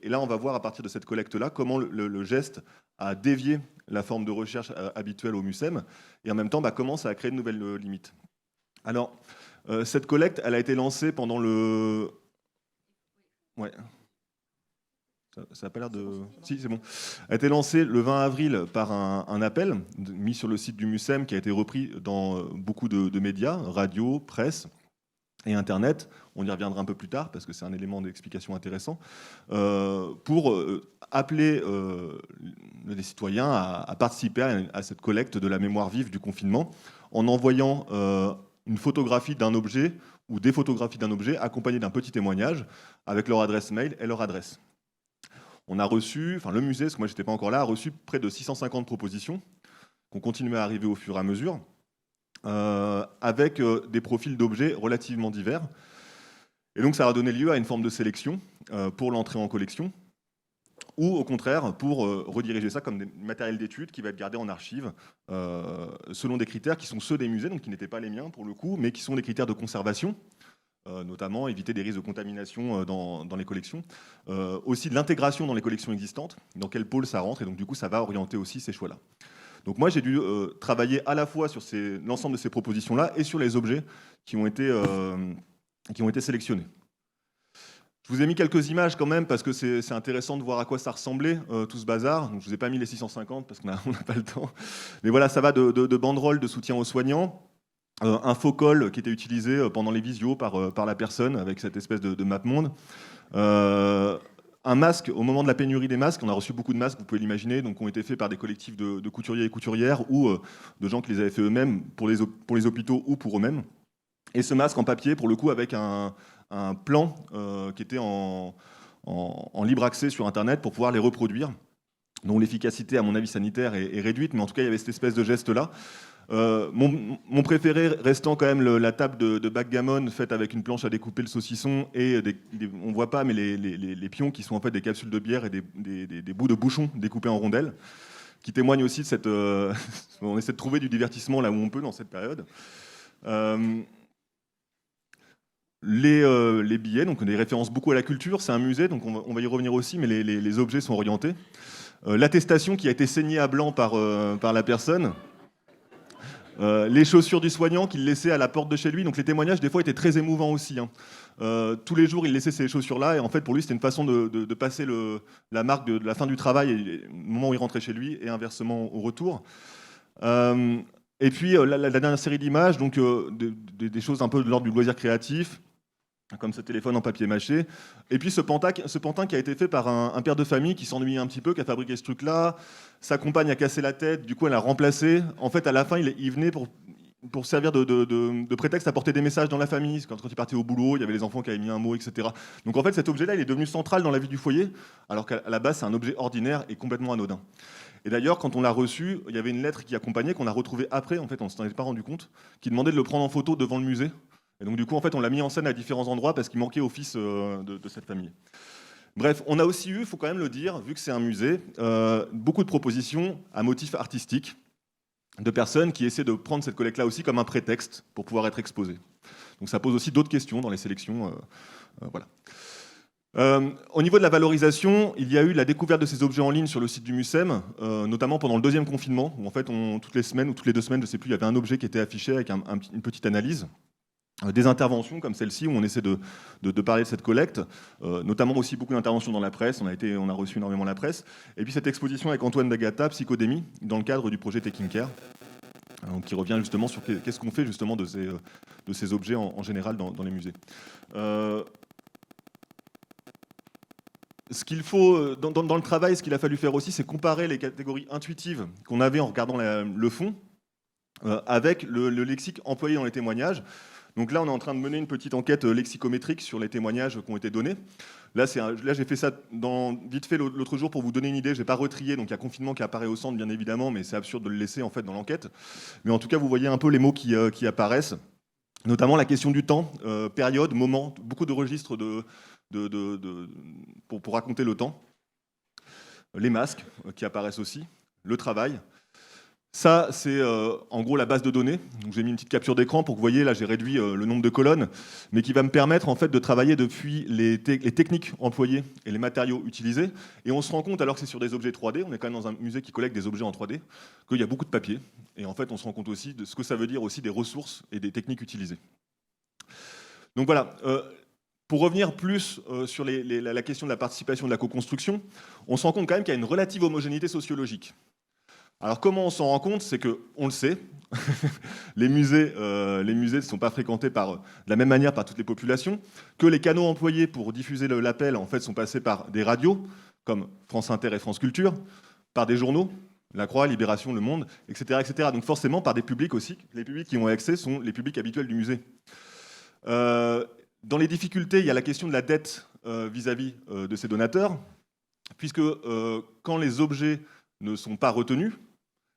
là, on va voir à partir de cette collecte-là comment le geste a dévié la forme de recherche habituelle au MUSEM. Et en même temps, comment ça a créé de nouvelles limites. Alors, cette collecte, elle a été lancée pendant le... Ouais. Ça n'a pas l'air de... Si, c'est bon. Elle a été lancée le 20 avril par un appel mis sur le site du MUSEM qui a été repris dans beaucoup de médias, radio, presse et Internet. On y reviendra un peu plus tard parce que c'est un élément d'explication intéressant, pour appeler les citoyens à participer à cette collecte de la mémoire vive du confinement en envoyant une photographie d'un objet ou des photographies d'un objet accompagnées d'un petit témoignage avec leur adresse mail et leur adresse. On a reçu, le musée, parce que moi j'étais pas encore là, a reçu près de 650 propositions qui ont continué à arriver au fur et à mesure, avec des profils d'objets relativement divers. Et donc ça a donné lieu à une forme de sélection pour l'entrée en collection, ou au contraire pour rediriger ça comme des matériels d'études qui va être gardé en archive selon des critères qui sont ceux des musées, donc qui n'étaient pas les miens pour le coup, mais qui sont des critères de conservation. Notamment éviter des risques de contamination dans les collections, aussi de l'intégration dans les collections existantes, dans quel pôle ça rentre, et donc du coup ça va orienter aussi ces choix-là. Donc moi j'ai dû travailler à la fois sur l'ensemble de ces propositions-là et sur les objets qui ont été sélectionnés. Je vous ai mis quelques images quand même parce que c'est intéressant de voir à quoi ça ressemblait tout ce bazar. Donc, je vous ai pas mis les 650 parce qu'on n'a pas le temps. Mais voilà, ça va de banderoles de soutien aux soignants. Un faux col qui était utilisé pendant les visios par la personne avec cette espèce de map monde. Un masque, au moment de la pénurie des masques, on a reçu beaucoup de masques, vous pouvez l'imaginer, donc qui ont été faits par des collectifs de couturiers et couturières ou de gens qui les avaient fait eux-mêmes pour les hôpitaux ou pour eux-mêmes. Et ce masque en papier, pour le coup, avec un plan qui était en libre accès sur Internet pour pouvoir les reproduire, dont l'efficacité, à mon avis, sanitaire est réduite, mais en tout cas, il y avait cette espèce de geste-là. Mon préféré restant quand même la table de backgammon faite avec une planche à découper le saucisson et on ne voit pas, mais les pions qui sont en fait des capsules de bière et des bouts de bouchons découpés en rondelles, qui témoignent aussi de cette... on essaie de trouver du divertissement là où on peut dans cette période. Les billets, donc des références beaucoup à la culture, c'est un musée, donc on va y revenir aussi, mais les objets sont orientés. L'attestation qui a été saignée à blanc par la personne. Les chaussures du soignant qu'il laissait à la porte de chez lui. Donc les témoignages, des fois, étaient très émouvants aussi. Tous les jours, il laissait ces chaussures-là. Et en fait, pour lui, c'était une façon de passer la marque de la fin du travail et le moment où il rentrait chez lui, et inversement au retour. Et puis, la dernière série d'images, donc des choses un peu de l'ordre du loisir créatif, comme ce téléphone en papier mâché. Et puis ce pantin qui a été fait par un père de famille qui s'ennuyait un petit peu, qui a fabriqué ce truc-là. Sa compagne a cassé la tête, du coup elle a remplacé. En fait, à la fin, il venait pour servir de prétexte à porter des messages dans la famille. Quand il partait au boulot, il y avait les enfants qui avaient mis un mot, etc. Donc en fait, cet objet-là, il est devenu central dans la vie du foyer, alors qu'à la base, c'est un objet ordinaire et complètement anodin. Et d'ailleurs, quand on l'a reçu, il y avait une lettre qui accompagnait, qu'on a retrouvée après, en fait, on ne s'en était pas rendu compte, qui demandait de le prendre en photo devant le musée. Et donc du coup, en fait, on l'a mis en scène à différents endroits parce qu'il manquait au fils de cette famille. Bref, on a aussi eu, il faut quand même le dire, vu que c'est un musée, beaucoup de propositions à motif artistique de personnes qui essaient de prendre cette collecte-là aussi comme un prétexte pour pouvoir être exposées. Donc ça pose aussi d'autres questions dans les sélections. Voilà. Au niveau de la valorisation, il y a eu la découverte de ces objets en ligne sur le site du MUSEM, notamment pendant le deuxième confinement, où en fait, toutes les semaines ou toutes les 2 semaines, je ne sais plus, il y avait un objet qui était affiché avec une petite analyse. Des interventions comme celle-ci où on essaie de parler de cette collecte, notamment aussi beaucoup d'interventions dans la presse, on a reçu énormément la presse, et puis cette exposition avec Antoine D'Agata, Psychodémie, dans le cadre du projet Taking Care, qui revient justement sur qu'est-ce qu'on fait justement de ces objets en général dans les musées. Ce qu'il faut, dans le travail, ce qu'il a fallu faire aussi, c'est comparer les catégories intuitives qu'on avait en regardant le fond avec le lexique employé dans les témoignages. Donc là, on est en train de mener une petite enquête lexicométrique sur les témoignages qui ont été donnés. Là, j'ai fait ça vite fait l'autre jour pour vous donner une idée. Je n'ai pas retrié, donc il y a confinement qui apparaît au centre, bien évidemment, mais c'est absurde de le laisser en fait dans l'enquête. Mais en tout cas, vous voyez un peu les mots qui apparaissent. notamment la question du temps, période, moment, beaucoup de registres pour raconter le temps. Les masques qui apparaissent aussi, le travail. Ça, c'est en gros la base de données. J'ai mis une petite capture d'écran pour que vous voyez, là j'ai réduit le nombre de colonnes, mais qui va me permettre en fait de travailler depuis les techniques employées et les matériaux utilisés. Et on se rend compte, alors que c'est sur des objets 3D, on est quand même dans un musée qui collecte des objets en 3D, qu'il y a beaucoup de papier. Et en fait, on se rend compte aussi de ce que ça veut dire aussi des ressources et des techniques utilisées. Donc voilà. Pour revenir plus sur la question de la participation de la co-construction, on se rend compte quand même qu'il y a une relative homogénéité sociologique. Alors comment on s'en rend compte? C'est qu'on le sait, les musées ne sont pas fréquentés de la même manière par toutes les populations, que les canaux employés pour diffuser l'appel en fait, sont passés par des radios, comme France Inter et France Culture, par des journaux, La Croix, Libération, Le Monde, etc., etc. Donc forcément par des publics aussi. Les publics qui ont accès sont les publics habituels du musée. Dans les difficultés, il y a la question de la dette vis-à-vis de ces donateurs, puisque quand les objets ne sont pas retenus,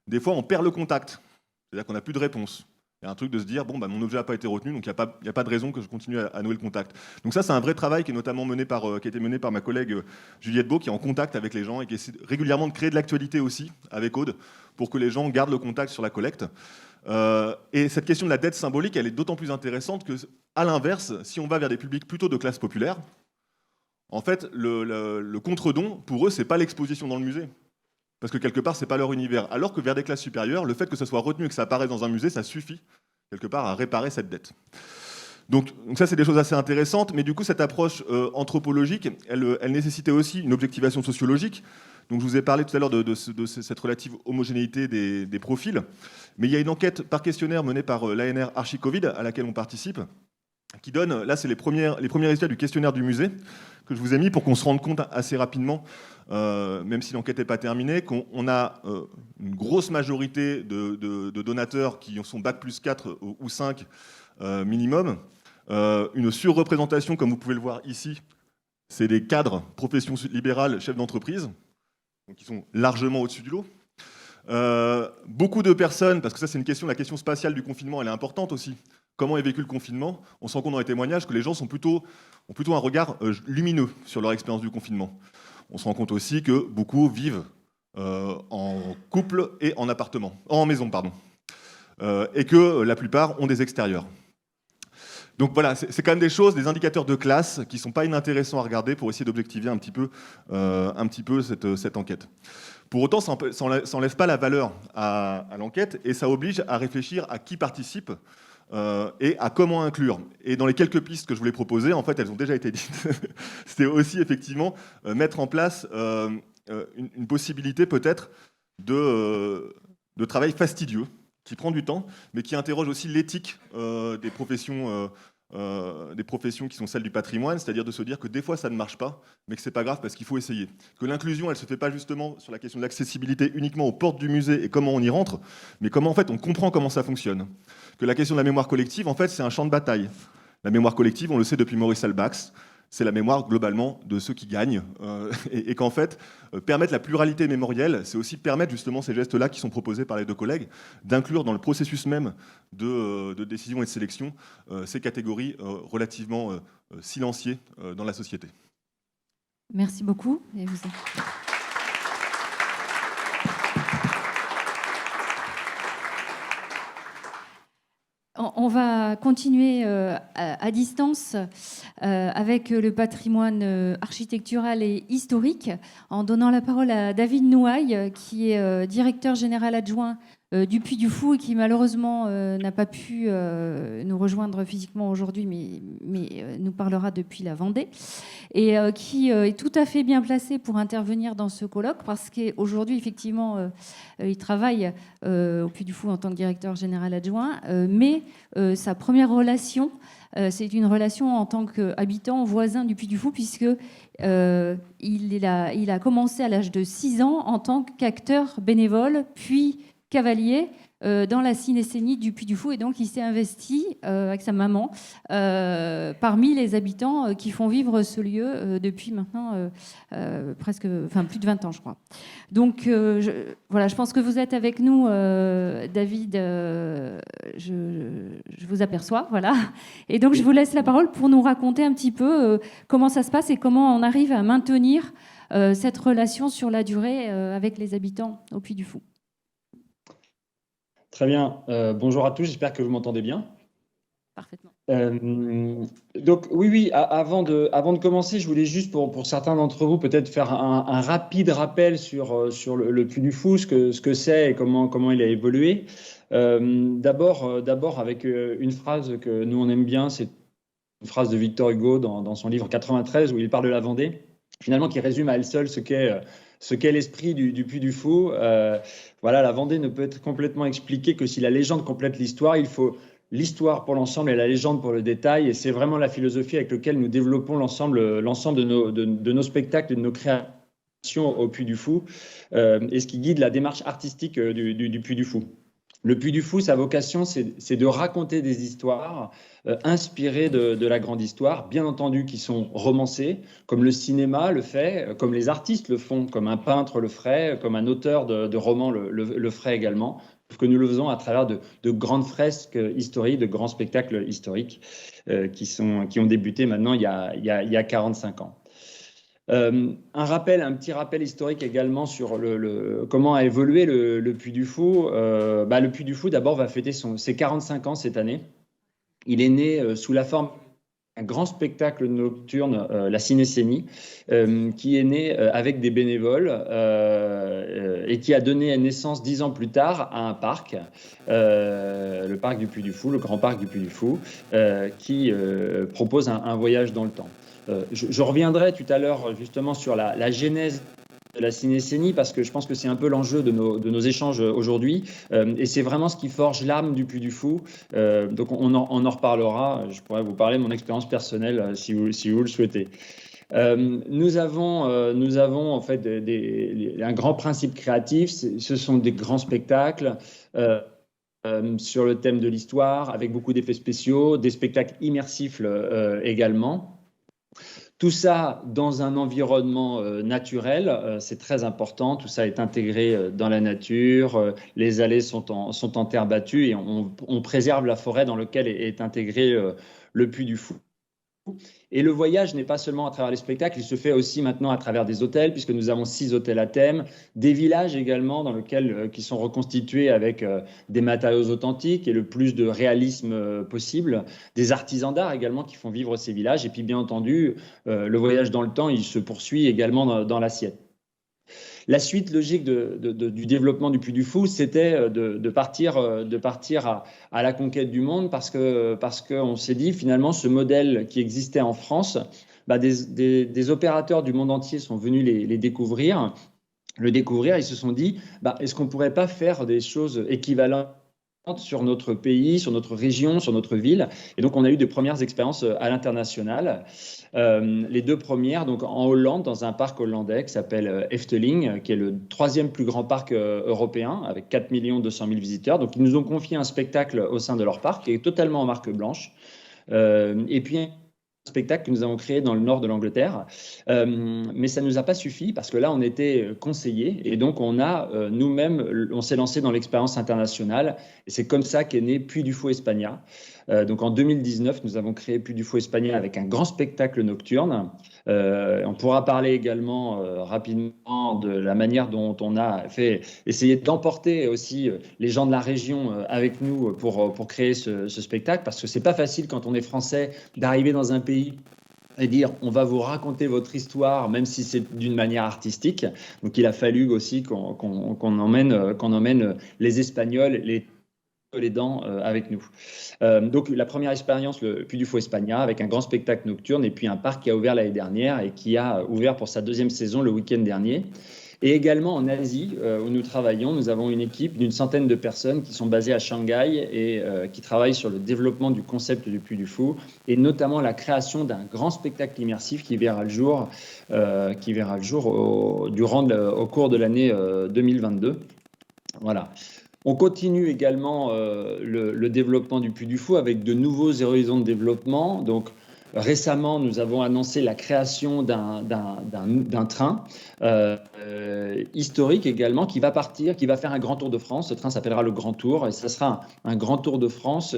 des fois on perd le contact, c'est-à-dire qu'on n'a plus de réponse. Il y a un truc de se dire, bon, bah, mon objet n'a pas été retenu, donc il n'y a pas de raison que je continue à nouer le contact. Donc ça, c'est un vrai travail qui est notamment qui a été mené par ma collègue Juliette Beau, qui est en contact avec les gens et qui essaie régulièrement de créer de l'actualité aussi, avec Aude, pour que les gens gardent le contact sur la collecte. Et cette question de la dette symbolique, elle est d'autant plus intéressante que, à l'inverse, si on va vers des publics plutôt de classe populaire, en fait, le contre-don, pour eux, c'est pas l'exposition dans le musée. Parce que quelque part, c'est pas leur univers. Alors que vers des classes supérieures, le fait que ça soit retenu et que ça apparaisse dans un musée, ça suffit, quelque part, à réparer cette dette. Donc ça, c'est des choses assez intéressantes, mais du coup, cette approche anthropologique, elle nécessitait aussi une objectivation sociologique. Donc je vous ai parlé tout à l'heure de cette relative homogénéité des profils, mais il y a une enquête par questionnaire menée par l'ANR Archicovid, à laquelle on participe, qui donne, là c'est les premiers résultats du questionnaire du musée, que je vous ai mis pour qu'on se rende compte assez rapidement, même si l'enquête n'est pas terminée, qu'on a une grosse majorité de donateurs qui sont Bac+4 ou 5 minimum, une surreprésentation, comme vous pouvez le voir ici, c'est des cadres, professions libérales, chefs d'entreprise, qui sont largement au-dessus du lot. Beaucoup de personnes, parce que ça c'est une question, la question spatiale du confinement, elle est importante aussi. Comment est vécu le confinement? On se rend compte dans les témoignages que les gens ont plutôt un regard lumineux sur leur expérience du confinement. On se rend compte aussi que beaucoup vivent en couple et en maison, et que la plupart ont des extérieurs. Donc voilà, c'est quand même des choses, des indicateurs de classe qui ne sont pas inintéressants à regarder pour essayer d'objectiver un petit peu cette enquête. Pour autant, ça n'enlève pas la valeur à l'enquête et ça oblige à réfléchir à qui participe et à comment inclure. Et dans les quelques pistes que je voulais proposer, en fait, elles ont déjà été dites. C'était aussi effectivement mettre en place une possibilité peut-être de travail fastidieux, qui prend du temps, mais qui interroge aussi l'éthique des professions qui sont celles du patrimoine, c'est-à-dire de se dire que des fois ça ne marche pas, mais que c'est pas grave parce qu'il faut essayer. Que l'inclusion, elle se fait pas justement sur la question de l'accessibilité uniquement aux portes du musée et comment on y rentre, mais comment en fait on comprend comment ça fonctionne. Que la question de la mémoire collective, en fait, c'est un champ de bataille. La mémoire collective, on le sait depuis Maurice Halbach, c'est la mémoire globalement de ceux qui gagnent, et qu'en fait, permettre la pluralité mémorielle, c'est aussi permettre justement ces gestes-là qui sont proposés par les deux collègues, d'inclure dans le processus même de décision et de sélection ces catégories relativement silenciées dans la société. Merci beaucoup. Et vous... On va continuer à distance avec le patrimoine architectural et historique en donnant la parole à David Nouaille, qui est directeur général adjoint du Puy du Fou et qui malheureusement n'a pas pu nous rejoindre physiquement aujourd'hui, mais nous parlera depuis la Vendée, et qui est tout à fait bien placé pour intervenir dans ce colloque parce qu'aujourd'hui, effectivement, il travaille au Puy du Fou en tant que directeur général adjoint, mais sa première relation, c'est une relation en tant qu'habitant voisin du Puy du Fou, puisque il a commencé à l'âge de 6 ans en tant qu'acteur bénévole, puis cavalier dans la cinécénie du Puy du Fou, et donc il s'est investi avec sa maman parmi les habitants qui font vivre ce lieu depuis maintenant plus de 20 ans, je crois. Donc je pense que vous êtes avec nous, David, je vous aperçois, voilà. Et donc je vous laisse la parole pour nous raconter un petit peu comment ça se passe et comment on arrive à maintenir cette relation sur la durée avec les habitants au Puy du Fou. Très bien. Bonjour à tous, j'espère que vous m'entendez bien. Parfaitement. Donc oui, avant de commencer, je voulais juste pour certains d'entre vous peut-être faire un rapide rappel sur le Puy du Fou, ce que c'est et comment il a évolué. D'abord avec une phrase que nous on aime bien, c'est une phrase de Victor Hugo dans son livre 93 où il parle de la Vendée, finalement qui résume à elle seule ce qu'est l'esprit du Puy du Fou. Voilà, la Vendée ne peut être complètement expliquée que si la légende complète l'histoire. Il faut l'histoire pour l'ensemble et la légende pour le détail. Et c'est vraiment la philosophie avec laquelle nous développons l'ensemble de nos spectacles et de nos créations au Puy du Fou, et ce qui guide la démarche artistique du Puy du Fou. Le Puy du Fou, sa vocation, c'est de raconter des histoires inspirées de la grande histoire, bien entendu qui sont romancées, comme le cinéma le fait, comme les artistes le font, comme un peintre le ferait, comme un auteur de romans le ferait également, sauf que nous le faisons à travers de grandes fresques historiques, de grands spectacles historiques qui ont débuté maintenant il y a 45 ans. Un petit rappel historique également sur comment a évolué le Puy du Fou. Le Puy du Fou, d'abord, va fêter ses 45 ans cette année. Il est né sous la forme d'un grand spectacle nocturne, la Cinécénie, qui est né avec des bénévoles et qui a donné naissance 10 ans plus tard à un parc, le parc du Puy du Fou, le grand parc du Puy du Fou, qui propose un voyage dans le temps. Je reviendrai tout à l'heure justement sur la genèse de la cinécénie parce que je pense que c'est un peu l'enjeu de nos échanges aujourd'hui et c'est vraiment ce qui forge l'âme du Puy du Fou. Donc on en reparlera. Je pourrais vous parler de mon expérience personnelle si vous le souhaitez. Nous avons en fait un grand principe créatif. Ce sont des grands spectacles sur le thème de l'histoire avec beaucoup d'effets spéciaux, des spectacles immersifs également. Tout ça dans un environnement naturel, c'est très important. Tout ça est intégré dans la nature. Les allées sont en terre battue et on préserve la forêt dans laquelle est intégré le Puy du Fou. Et le voyage n'est pas seulement à travers les spectacles, il se fait aussi maintenant à travers des hôtels, puisque nous avons 6 hôtels à thème, des villages également qui sont reconstitués avec des matériaux authentiques et le plus de réalisme possible, des artisans d'art également qui font vivre ces villages, et puis bien entendu, le voyage dans le temps, il se poursuit également dans l'assiette. La suite logique du développement du Puy du Fou, c'était de partir à la conquête du monde parce qu'on s'est dit finalement ce modèle qui existait en France, des opérateurs du monde entier sont venus le découvrir, ils se sont dit est-ce qu'on ne pourrait pas faire des choses équivalentes sur notre pays, sur notre région, sur notre ville. Et donc, on a eu des premières expériences à l'international. Les 2 premières, donc en Hollande, dans un parc hollandais qui s'appelle Efteling, qui est le 3e plus grand parc européen, avec 4 200 000 visiteurs. Donc, ils nous ont confié un spectacle au sein de leur parc qui est totalement en marque blanche. Et puis, spectacle que nous avons créé dans le nord de l'Angleterre, mais ça ne nous a pas suffi parce que là on était conseillés et donc on s'est lancé dans l'expérience internationale et c'est comme ça qu'est né Puy du Fou España. Donc en 2019 nous avons créé Puy du Fou España avec un grand spectacle nocturne. On pourra parler également rapidement de la manière dont on a essayé d'emporter aussi les gens de la région avec nous pour créer ce spectacle parce que c'est pas facile quand on est français d'arriver dans un pays et dire on va vous raconter votre histoire même si c'est d'une manière artistique. Donc il a fallu aussi qu'on emmène les Espagnols, les dents avec nous. Donc la première expérience, le Puy du Fou España, avec un grand spectacle nocturne et puis un parc qui a ouvert l'année dernière et qui a ouvert pour sa 2e saison le week-end dernier. Et également en Asie, où nous travaillons, nous avons une équipe d'une centaine de personnes qui sont basées à Shanghai et qui travaillent sur le développement du concept du Puy du Fou et notamment la création d'un grand spectacle immersif qui verra le jour au cours de l'année 2022. Voilà. On continue également le développement du Puy du Fou avec de nouveaux horizons de développement. Donc, récemment, nous avons annoncé la création d'un train historique également qui va faire un grand tour de France. Ce train s'appellera le Grand Tour et ce sera un grand tour de France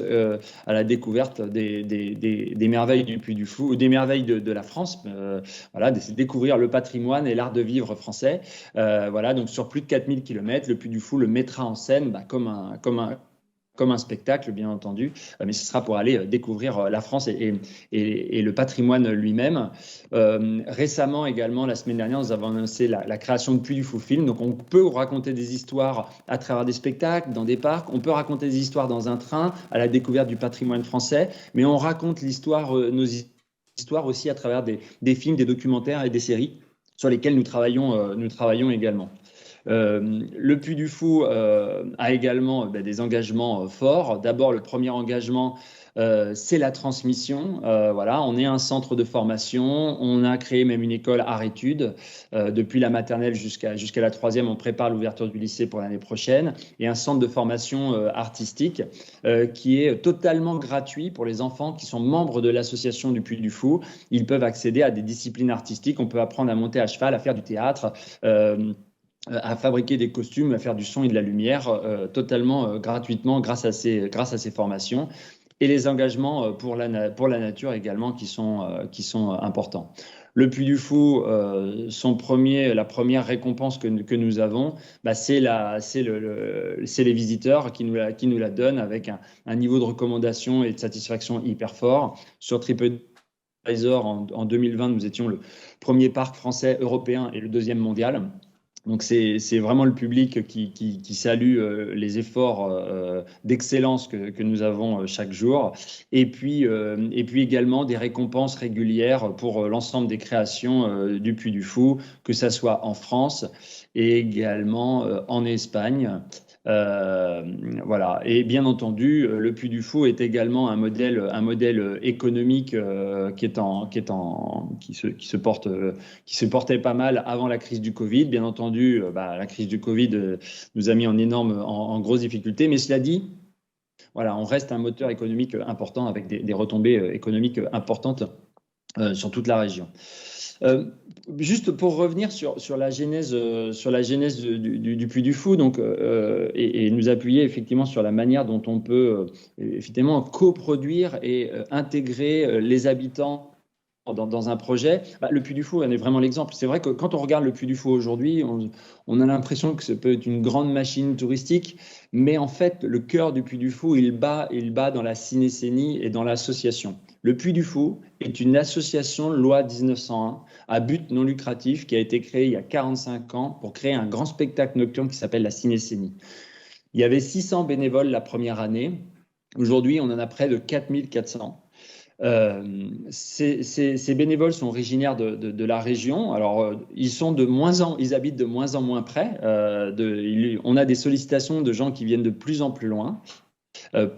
à la découverte des merveilles du Puy du Fou, des merveilles de la France. Voilà, découvrir le patrimoine et l'art de vivre français. Voilà, donc sur plus de 4000 km, le Puy du Fou le mettra en scène comme un spectacle, bien entendu, mais ce sera pour aller découvrir la France et le patrimoine lui-même. Récemment également, la semaine dernière, nous avons annoncé la création de Puy du Fou Film. Donc on peut raconter des histoires à travers des spectacles, dans des parcs, on peut raconter des histoires dans un train, à la découverte du patrimoine français, mais on raconte nos histoires aussi à travers des films, des documentaires et des séries sur lesquels nous travaillons également. Le Puy du Fou a également des engagements forts. D'abord, le premier engagement, c'est la transmission. Voilà, on est un centre de formation. On a créé même une école art-études. Depuis la maternelle jusqu'à la 3e, on prépare l'ouverture du lycée pour l'année prochaine. Et un centre de formation artistique qui est totalement gratuit pour les enfants qui sont membres de l'association du Puy du Fou. Ils peuvent accéder à des disciplines artistiques. On peut apprendre à monter à cheval, à faire du théâtre, à fabriquer des costumes, à faire du son et de la lumière totalement gratuitement grâce à ces formations. Et les engagements pour la nature également qui sont importants. Le Puy du Fou, la première récompense que nous avons, c'est les visiteurs qui nous la donnent avec un niveau de recommandation et de satisfaction hyper fort. Sur TripAdvisor, en 2020, nous étions le premier parc français européen et le 2e mondial. Donc c'est vraiment le public qui salue les efforts d'excellence que nous avons chaque jour. Et puis également des récompenses régulières pour l'ensemble des créations du Puy du Fou, que ça soit en France et également en Espagne. Voilà. Et bien entendu, le Puy du Fou est également un modèle économique qui se portait pas mal avant la crise du Covid. Bien entendu, la crise du Covid nous a mis en grosse difficulté. Mais cela dit, voilà, on reste un moteur économique important avec des retombées économiques importantes sur toute la région. Juste pour revenir sur la genèse du Puy du Fou, donc, et nous appuyer effectivement sur la manière dont on peut effectivement coproduire et intégrer les habitants dans un projet. Le Puy du Fou en est vraiment l'exemple. C'est vrai que quand on regarde le Puy du Fou aujourd'hui, on a l'impression que ça peut être une grande machine touristique, mais en fait, le cœur du Puy du Fou, il bat dans la cinécénie et dans l'association. Le Puy du Fou est une association loi 1901 à but non lucratif qui a été créée il y a 45 ans pour créer un grand spectacle nocturne qui s'appelle la cinécénie. Il y avait 600 bénévoles la première année. Aujourd'hui, on en a près de 4400. Ces bénévoles sont originaires de la région. Alors, ils habitent de moins en moins près. On a des sollicitations de gens qui viennent de plus en plus loin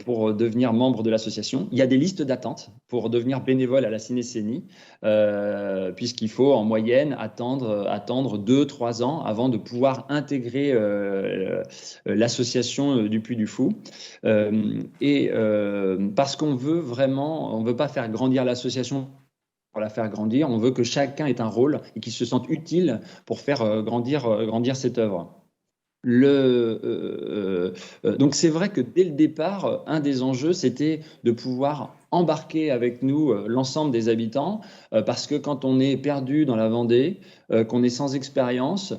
pour devenir membre de l'association. Il y a des listes d'attente pour devenir bénévole à la cinécénie, puisqu'il faut en moyenne attendre 2-3 ans avant de pouvoir intégrer l'association du Puy du Fou. Parce qu'on on veut pas faire grandir l'association pour la faire grandir, on veut que chacun ait un rôle et qu'il se sente utile pour faire grandir cette œuvre. Donc c'est vrai que dès le départ, un des enjeux, c'était de pouvoir embarquer avec nous l'ensemble des habitants, parce que quand on est perdu dans la Vendée, qu'on est sans expérience,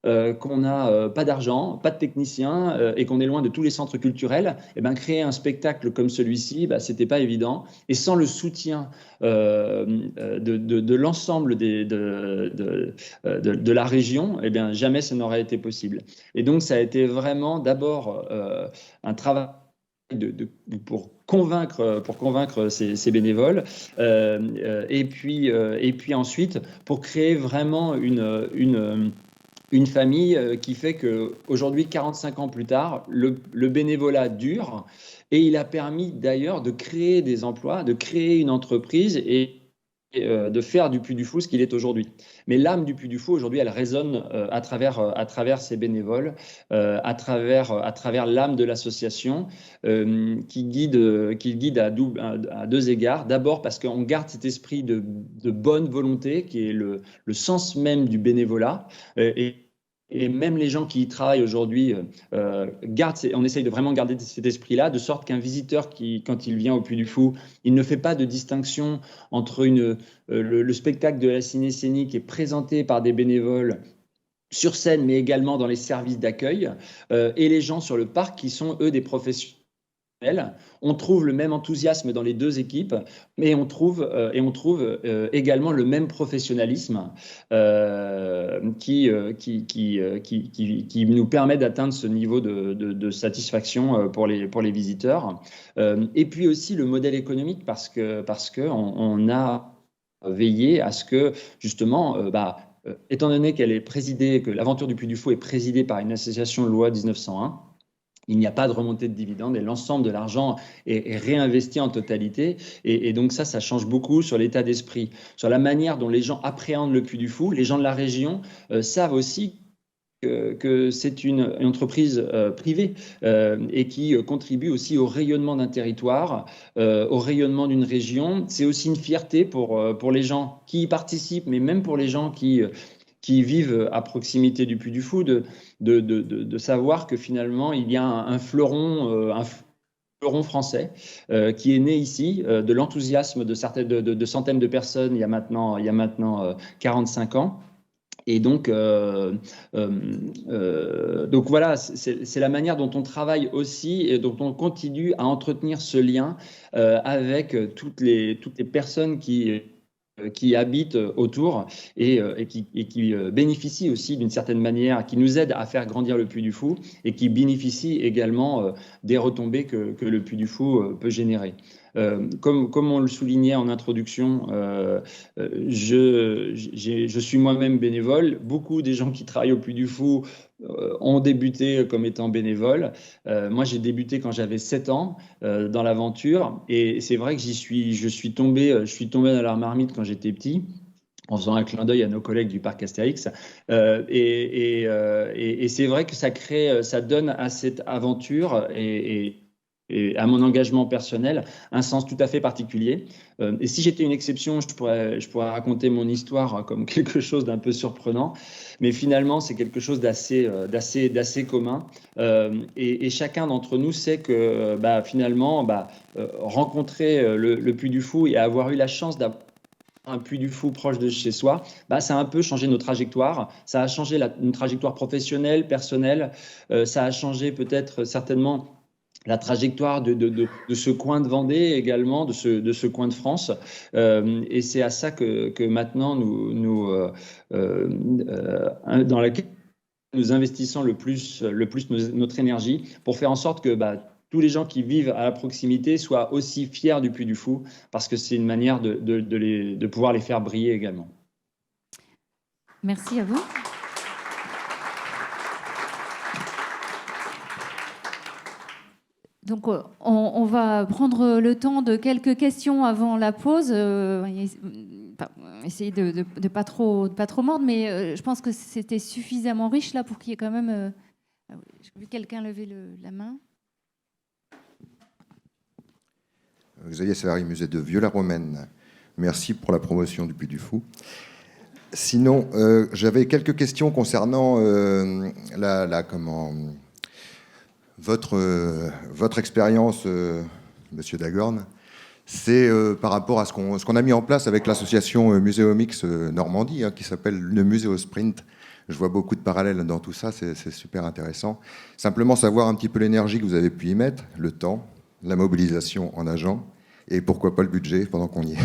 qu'on n'a pas d'argent, pas de techniciens et qu'on est loin de tous les centres culturels, créer un spectacle comme celui-ci, c'était pas évident. Et sans le soutien de l'ensemble de la région, jamais ça n'aurait été possible. Et donc ça a été vraiment d'abord un travail pour convaincre ces bénévoles, et puis ensuite pour créer vraiment une famille qui fait qu'aujourd'hui, 45 ans plus tard, le bénévolat dure et il a permis d'ailleurs de créer des emplois, de créer une entreprise et de faire du Puy du Fou ce qu'il est aujourd'hui. Mais l'âme du Puy du Fou, aujourd'hui, elle résonne à travers ces bénévoles, à travers l'âme de l'association qui guide à deux égards. D'abord parce qu'on garde cet esprit de bonne volonté qui est le sens même du bénévolat. Et même les gens qui y travaillent aujourd'hui on essaye de vraiment garder cet esprit-là, de sorte qu'un visiteur quand il vient au Puy du Fou, il ne fait pas de distinction entre le spectacle de la ciné-scénique qui est présenté par des bénévoles sur scène, mais également dans les services d'accueil, et les gens sur le parc qui sont, eux, des professionnels. On trouve le même enthousiasme dans les deux équipes, mais on trouve également le même professionnalisme qui nous permet d'atteindre ce niveau de satisfaction pour les visiteurs. Et puis aussi le modèle économique, parce que on a veillé à ce que justement, étant donné que l'aventure du Puy du Fou est présidée par une association loi 1901, il n'y a pas de remontée de dividendes et l'ensemble de l'argent est réinvesti en totalité. Et donc ça change beaucoup sur l'état d'esprit, sur la manière dont les gens appréhendent le Puy du Fou. Les gens de la région savent aussi que c'est une entreprise privée et qui contribue aussi au rayonnement d'un territoire, au rayonnement d'une région. C'est aussi une fierté pour les gens qui y participent, mais même pour les gens qui vivent à proximité du Puy du Fou, de savoir que finalement, il y a un fleuron français qui est né ici, de l'enthousiasme de centaines de personnes il y a maintenant 45 ans. Et donc voilà, c'est la manière dont on travaille aussi et dont on continue à entretenir ce lien avec toutes les personnes qui habitent autour et qui bénéficient aussi d'une certaine manière, qui nous aident à faire grandir le Puy du Fou et qui bénéficient également des retombées que le Puy du Fou peut générer. Comme on le soulignait en introduction, je suis moi-même bénévole. Beaucoup des gens qui travaillent au Puy du Fou ont débuté comme étant bénévoles. Moi, j'ai débuté quand j'avais 7 ans dans l'aventure. Et c'est vrai que je suis tombé dans la marmite quand j'étais petit, en faisant un clin d'œil à nos collègues du parc Astérix. Et c'est vrai que ça donne à cette aventure et à mon engagement personnel un sens tout à fait particulier. Et si j'étais une exception, je pourrais raconter mon histoire comme quelque chose d'un peu surprenant, mais finalement c'est quelque chose d'assez commun. Et chacun d'entre nous sait que finalement rencontrer le Puy du Fou et avoir eu la chance d'avoir un Puy du Fou proche de chez soi, ça a un peu changé nos trajectoires. Ça a changé une trajectoire professionnelle, personnelle. Ça a changé peut-être certainement la trajectoire de ce coin de Vendée également, de ce coin de France. Et c'est à ça que maintenant, dans laquelle nous investissons le plus notre énergie pour faire en sorte que tous les gens qui vivent à la proximité soient aussi fiers du Puy du Fou, parce que c'est une manière de pouvoir les faire briller également. Merci à vous. Donc, on va prendre le temps de quelques questions avant la pause. Essayer de pas trop mordre, mais je pense que c'était suffisamment riche là pour qu'il y ait quand même. J'ai vu quelqu'un lever la main. Xavier Savary, musée de Vieux-la-Romaine. Merci pour la promotion du Puy du Fou. Sinon, j'avais quelques questions concernant votre expérience, Monsieur Dagorn. C'est par rapport à ce qu'on a mis en place avec l'association Muséomix Normandie, qui s'appelle le Muséo Sprint. Je vois beaucoup de parallèles dans tout ça, c'est super intéressant. Simplement savoir un petit peu l'énergie que vous avez pu y mettre, le temps, la mobilisation en agent, et pourquoi pas le budget pendant qu'on y est.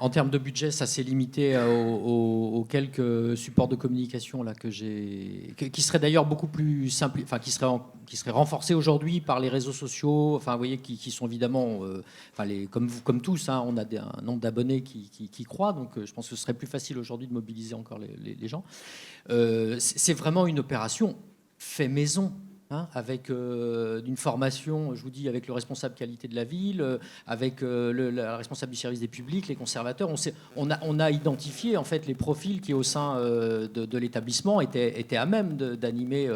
En termes de budget, ça s'est limité aux quelques supports de communication là qui seraient d'ailleurs beaucoup plus simples, enfin qui seraient renforcés aujourd'hui par les réseaux sociaux, enfin vous voyez qui sont évidemment, comme tous, on a un nombre d'abonnés qui croît, donc je pense que ce serait plus facile aujourd'hui de mobiliser encore les gens. C'est vraiment une opération fait maison. avec une formation, je vous dis, avec le responsable qualité de la ville, avec la responsable du service des publics, les conservateurs. On a identifié en fait les profils qui, au sein de l'établissement, étaient à même d'animer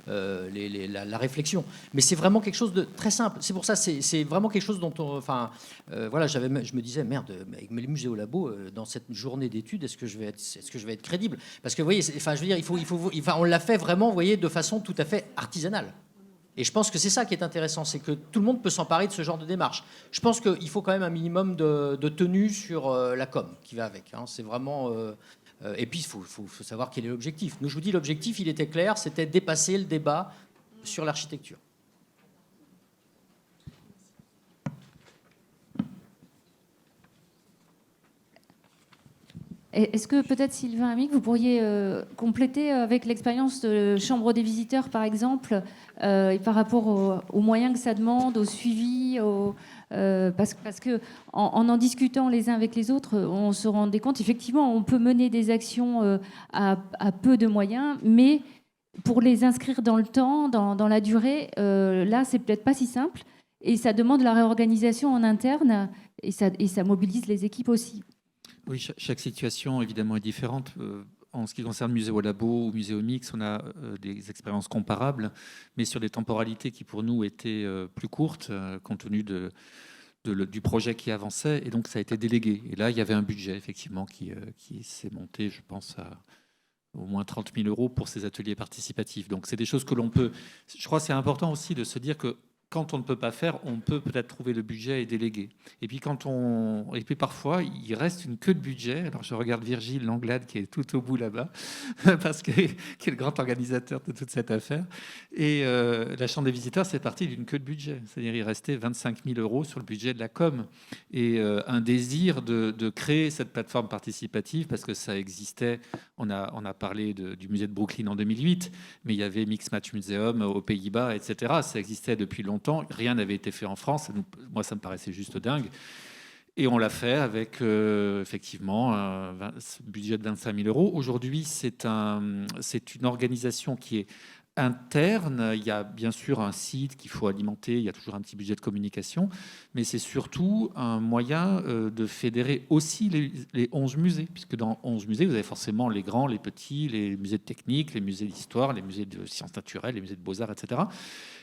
la réflexion. Mais c'est vraiment quelque chose de très simple. C'est pour ça, c'est vraiment quelque chose dont voilà, je me disais, merde, avec les musées au labo, dans cette journée d'études, est-ce que je vais être crédible? Parce que vous voyez, je veux dire, on l'a fait vraiment, vous voyez, de façon tout à fait artisanale. Et je pense que c'est ça qui est intéressant, c'est que tout le monde peut s'emparer de ce genre de démarche. Je pense qu'il faut quand même un minimum de tenue sur la com qui va avec. C'est vraiment... et puis, il faut savoir quel est l'objectif. Nous, je vous dis, l'objectif, il était clair, c'était dépasser le débat sur l'architecture. Est-ce que peut-être, Sylvain Amic, vous pourriez compléter avec l'expérience de Chambre des visiteurs, par exemple, et par rapport aux moyens que ça demande, au suivi, parce que en discutant les uns avec les autres, on se rendait compte, effectivement, on peut mener des actions à peu de moyens, mais pour les inscrire dans le temps, dans la durée, là, c'est peut-être pas si simple, et ça demande la réorganisation en interne, et ça mobilise les équipes aussi. Oui, chaque situation, évidemment, est différente. En ce qui concerne Musée au Labo ou Musée au Mix, on a des expériences comparables, mais sur des temporalités qui, pour nous, étaient plus courtes, compte tenu du projet qui avançait, et donc ça a été délégué. Et là, il y avait un budget, effectivement, qui s'est monté, je pense, à au moins 30 000 € pour ces ateliers participatifs. Donc, c'est des choses que l'on peut... Je crois que c'est important aussi de se dire que quand on ne peut pas faire, on peut peut-être trouver le budget et déléguer. Et puis parfois, il reste une queue de budget. Alors je regarde Virgile Langlade qui est tout au bout là-bas, parce qui est le grand organisateur de toute cette affaire. Et la Chambre des visiteurs, c'est parti d'une queue de budget. C'est-à-dire il restait 25 000 € sur le budget de la com. Et un désir de créer cette plateforme participative, parce que ça existait. On a parlé du musée de Brooklyn en 2008, mais il y avait Mixed Match Museum aux Pays-Bas, etc. Ça existait depuis longtemps. Rien n'avait été fait en France. Moi, ça me paraissait juste dingue. Et on l'a fait avec, effectivement, un budget de 25 000 €. Aujourd'hui, c'est une organisation qui est interne. Il y a bien sûr un site qu'il faut alimenter. Il y a toujours un petit budget de communication. Mais c'est surtout un moyen de fédérer aussi les 11 musées. Puisque dans 11 musées, vous avez forcément les grands, les petits, les musées de technique, les musées d'histoire, les musées de sciences naturelles, les musées de beaux-arts, etc.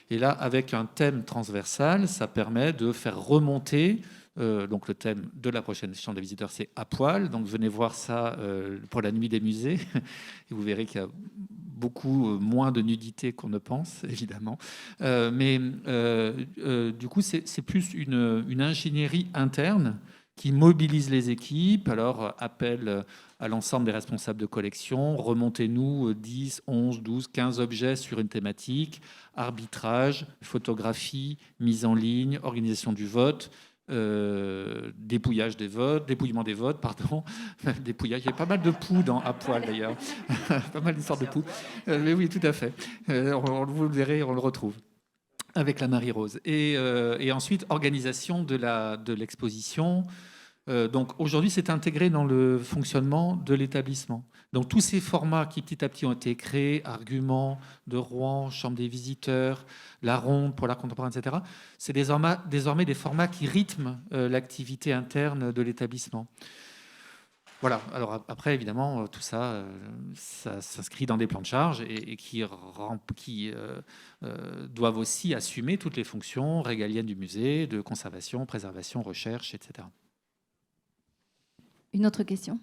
Et là, avec un thème transversal, ça permet de faire remonter. Donc le thème de la prochaine Chambre des visiteurs, c'est à poil. Donc venez voir ça pour la nuit des musées. Et vous verrez qu'il y a beaucoup moins de nudité qu'on ne pense, évidemment. Mais du coup, c'est plus une ingénierie interne qui mobilise les équipes. Alors, appel à l'ensemble des responsables de collection, remontez-nous 10, 11, 12, 15 objets sur une thématique, arbitrage, photographie, mise en ligne, organisation du vote, dépouillement des votes, pardon. Dépouillage, il y a pas mal de poux à poil d'ailleurs, pas mal d'histoires de poux. Mais oui, tout à fait. Vous le verrez, on le retrouve avec la Marie-Rose. Et ensuite, organisation de l'exposition. Donc aujourd'hui, c'est intégré dans le fonctionnement de l'établissement. Donc tous ces formats qui petit à petit ont été créés, Arguments de Rouen, Chambre des visiteurs, La Ronde pour l'art contemporain, etc., c'est désormais des formats qui rythment l'activité interne de l'établissement. Voilà. Alors après, évidemment, tout ça, ça s'inscrit dans des plans de charge et qui doivent aussi assumer toutes les fonctions régaliennes du musée, de conservation, préservation, recherche, etc. Une autre question ?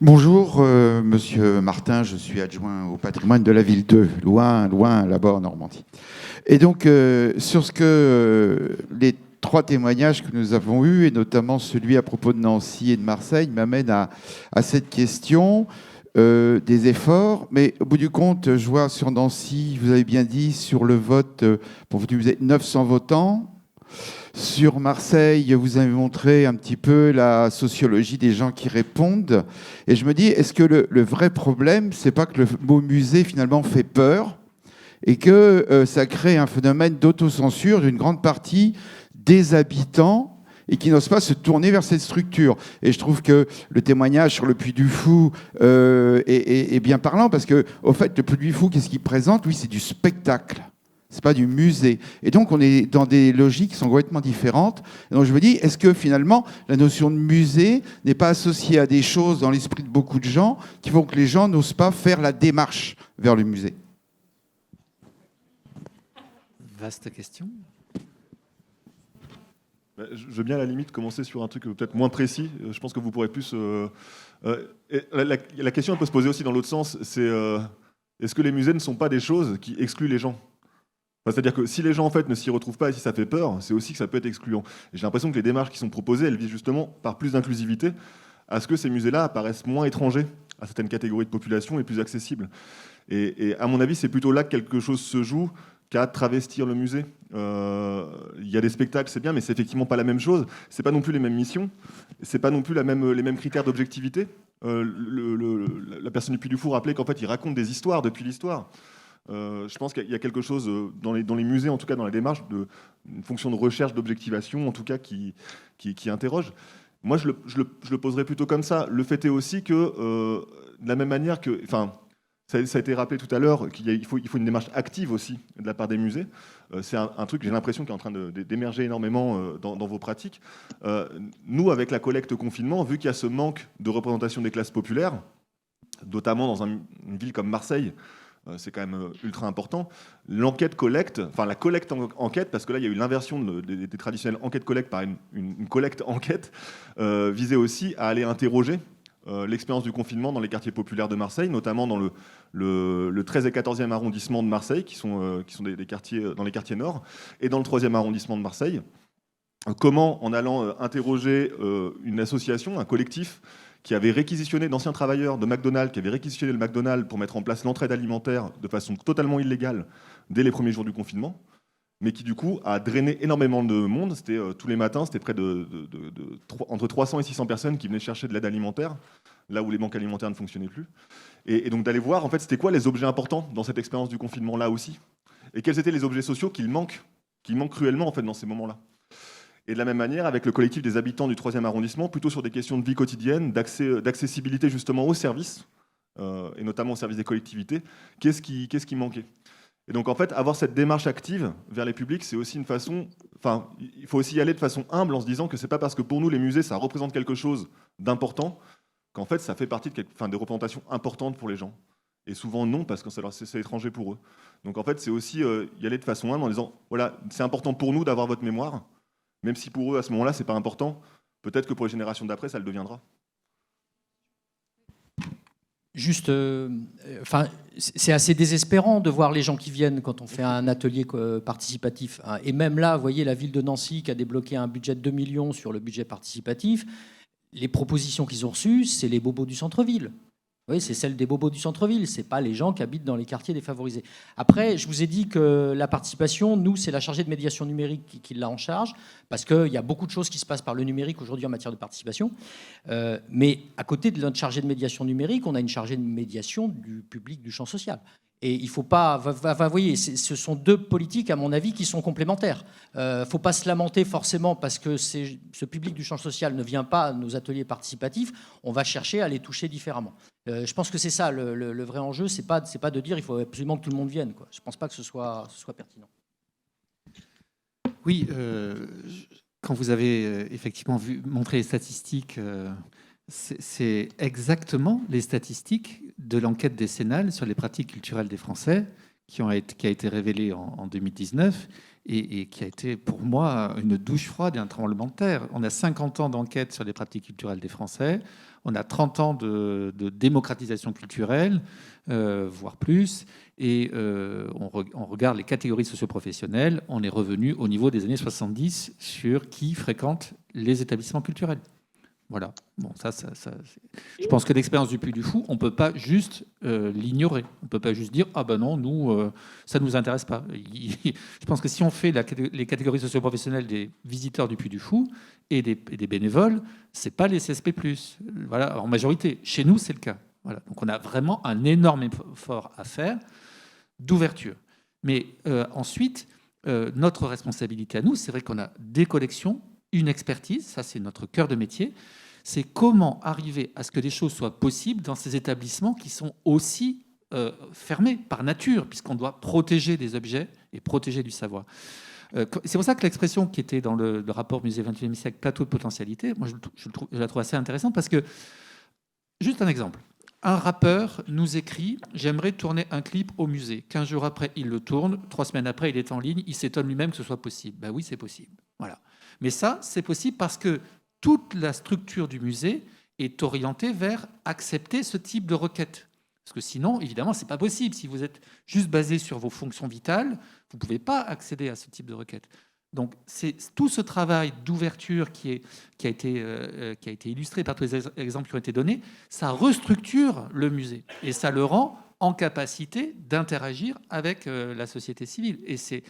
Bonjour, monsieur Martin, je suis adjoint au patrimoine de la ville 2, loin là-bas en Normandie. Et donc, sur les 3 témoignages que nous avons eus, et notamment celui à propos de Nancy et de Marseille, m'amène à cette question des efforts. Mais au bout du compte, je vois sur Nancy, vous avez bien dit, sur le vote, pour vous dire, 900 votants. Sur Marseille, vous avez montré un petit peu la sociologie des gens qui répondent. Et je me dis, est-ce que le vrai problème, c'est pas que le mot musée, finalement, fait peur et que ça crée un phénomène d'autocensure d'une grande partie des habitants et qui n'osent pas se tourner vers cette structure. Et je trouve que le témoignage sur le Puy du Fou est bien parlant, parce que, au fait, le Puy du Fou, qu'est-ce qu'il présente? Oui, c'est du spectacle. C'est pas du musée. Et donc, on est dans des logiques qui sont complètement différentes. Et donc, je me dis, est-ce que finalement, la notion de musée n'est pas associée à des choses dans l'esprit de beaucoup de gens qui font que les gens n'osent pas faire la démarche vers le musée? Vaste question. Je veux bien à la limite commencer sur un truc peut-être moins précis. Je pense que vous pourrez plus... la question elle peut se poser aussi dans l'autre sens, c'est est-ce que les musées ne sont pas des choses qui excluent les gens? C'est-à-dire que si les gens en fait ne s'y retrouvent pas et si ça fait peur, c'est aussi que ça peut être excluant. Et j'ai l'impression que les démarches qui sont proposées, elles visent justement par plus d'inclusivité à ce que ces musées-là apparaissent moins étrangers à certaines catégories de population et plus accessibles. Et à mon avis, c'est plutôt là que quelque chose se joue qu'à travestir le musée. Il y a des spectacles, c'est bien, mais c'est effectivement pas la même chose. C'est pas non plus les mêmes missions. C'est pas non plus les mêmes critères d'objectivité. La personne du Puy du Fou rappelait qu'en fait, il raconte des histoires depuis l'histoire. Je pense qu'il y a quelque chose dans les musées, en tout cas dans la démarche, une fonction de recherche, d'objectivation, en tout cas, qui interroge. Moi, je le poserais plutôt comme ça. Le fait est aussi que, de la même manière que... Enfin, ça a été rappelé tout à l'heure qu'il faut une démarche active aussi de la part des musées. C'est un truc, j'ai l'impression, qui est en train d'émerger énormément dans vos pratiques. Nous, avec la collecte confinement, vu qu'il y a ce manque de représentation des classes populaires, notamment dans une ville comme Marseille, c'est quand même ultra important. L'enquête collecte, enfin la collecte enquête, parce que là il y a eu l'inversion des traditionnelles enquêtes collecte par une collecte enquête, visait aussi à aller interroger l'expérience du confinement dans les quartiers populaires de Marseille, notamment dans le 13 et 14e arrondissement de Marseille, qui sont des quartiers, dans les quartiers nord, et dans le 3e arrondissement de Marseille. Comment, en allant interroger une association, un collectif, qui avait réquisitionné d'anciens travailleurs de McDonald's, qui avait réquisitionné le McDonald's pour mettre en place l'entraide alimentaire de façon totalement illégale dès les premiers jours du confinement, mais qui du coup a drainé énormément de monde. C'était tous les matins, c'était près entre 300 et 600 personnes qui venaient chercher de l'aide alimentaire, là où les banques alimentaires ne fonctionnaient plus. Et donc d'aller voir, en fait, c'était quoi les objets importants dans cette expérience du confinement-là aussi, et quels étaient les objets sociaux qui manquent cruellement en fait dans ces moments-là. Et de la même manière, avec le collectif des habitants du 3e arrondissement, plutôt sur des questions de vie quotidienne, d'accessibilité justement aux services, et notamment aux services des collectivités, qu'est-ce qui manquait. Et donc en fait, avoir cette démarche active vers les publics, c'est aussi une façon... Enfin, il faut aussi y aller de façon humble en se disant que c'est pas parce que pour nous, les musées, ça représente quelque chose d'important, qu'en fait, ça fait partie des représentations importantes pour les gens. Et souvent non, parce que c'est étranger pour eux. Donc en fait, c'est aussi y aller de façon humble en disant, voilà, c'est important pour nous d'avoir votre mémoire, même si pour eux, à ce moment-là, c'est pas important, peut-être que pour les générations d'après, ça le deviendra. Juste, c'est assez désespérant de voir les gens qui viennent quand on fait un atelier participatif. Et même là, vous voyez, la ville de Nancy qui a débloqué un budget de 2 millions sur le budget participatif, les propositions qu'ils ont reçues, c'est les bobos du centre-ville. Oui, c'est celle des bobos du centre-ville, c'est pas les gens qui habitent dans les quartiers défavorisés. Après, je vous ai dit que la participation, nous, c'est la chargée de médiation numérique qui l'a en charge, parce qu'il y a beaucoup de choses qui se passent par le numérique aujourd'hui en matière de participation. Mais à côté de notre chargée de médiation numérique, on a une chargée de médiation du public du champ social. Et il ne faut pas... Vous voyez, ce sont deux politiques, à mon avis, qui sont complémentaires. Il ne faut pas se lamenter forcément parce que ce public du champ social ne vient pas à nos ateliers participatifs. On va chercher à les toucher différemment. Je pense que c'est ça le vrai enjeu. Ce n'est pas de dire qu'il faut absolument que tout le monde vienne, quoi. Je ne pense pas que ce soit pertinent. Oui, quand vous avez effectivement montré les statistiques... C'est exactement les statistiques de l'enquête décennale sur les pratiques culturelles des Français qui a été révélée en 2019 et qui a été pour moi une douche froide et un tremblement de terre. On a 50 ans d'enquête sur les pratiques culturelles des Français, on a 30 ans de démocratisation culturelle, voire plus, et on regarde les catégories socioprofessionnelles, on est revenu au niveau des années 70 sur qui fréquente les établissements culturels. Voilà. Bon, je pense que l'expérience du Puy du Fou, on ne peut pas juste l'ignorer. On ne peut pas juste dire « Ah ben non, nous, ça ne nous intéresse pas ». Je pense que si on fait les catégories socioprofessionnelles des visiteurs du Puy du Fou et des bénévoles, ce n'est pas les CSP+. Voilà, en majorité. Chez nous, c'est le cas. Voilà. Donc on a vraiment un énorme effort à faire d'ouverture. Mais ensuite, notre responsabilité à nous, c'est vrai qu'on a des collections une expertise, ça c'est notre cœur de métier, c'est comment arriver à ce que des choses soient possibles dans ces établissements qui sont aussi fermés par nature, puisqu'on doit protéger des objets et protéger du savoir. C'est pour ça que l'expression qui était dans le rapport Musée 21e siècle, plateau de potentialité, moi je la trouve assez intéressante parce que, juste un exemple, un rappeur nous écrit « J'aimerais tourner un clip au musée ». 15 jours après, il le tourne. 3 semaines après, il est en ligne. Il s'étonne lui-même que ce soit possible. Ben oui, c'est possible. Voilà. Mais ça, c'est possible parce que toute la structure du musée est orientée vers accepter ce type de requête. Parce que sinon, évidemment, ce n'est pas possible. Si vous êtes juste basé sur vos fonctions vitales, vous ne pouvez pas accéder à ce type de requête. Donc, c'est tout ce travail d'ouverture qui a été illustré par tous les exemples qui ont été donnés, ça restructure le musée et ça le rend en capacité d'interagir avec la société civile. Et c'est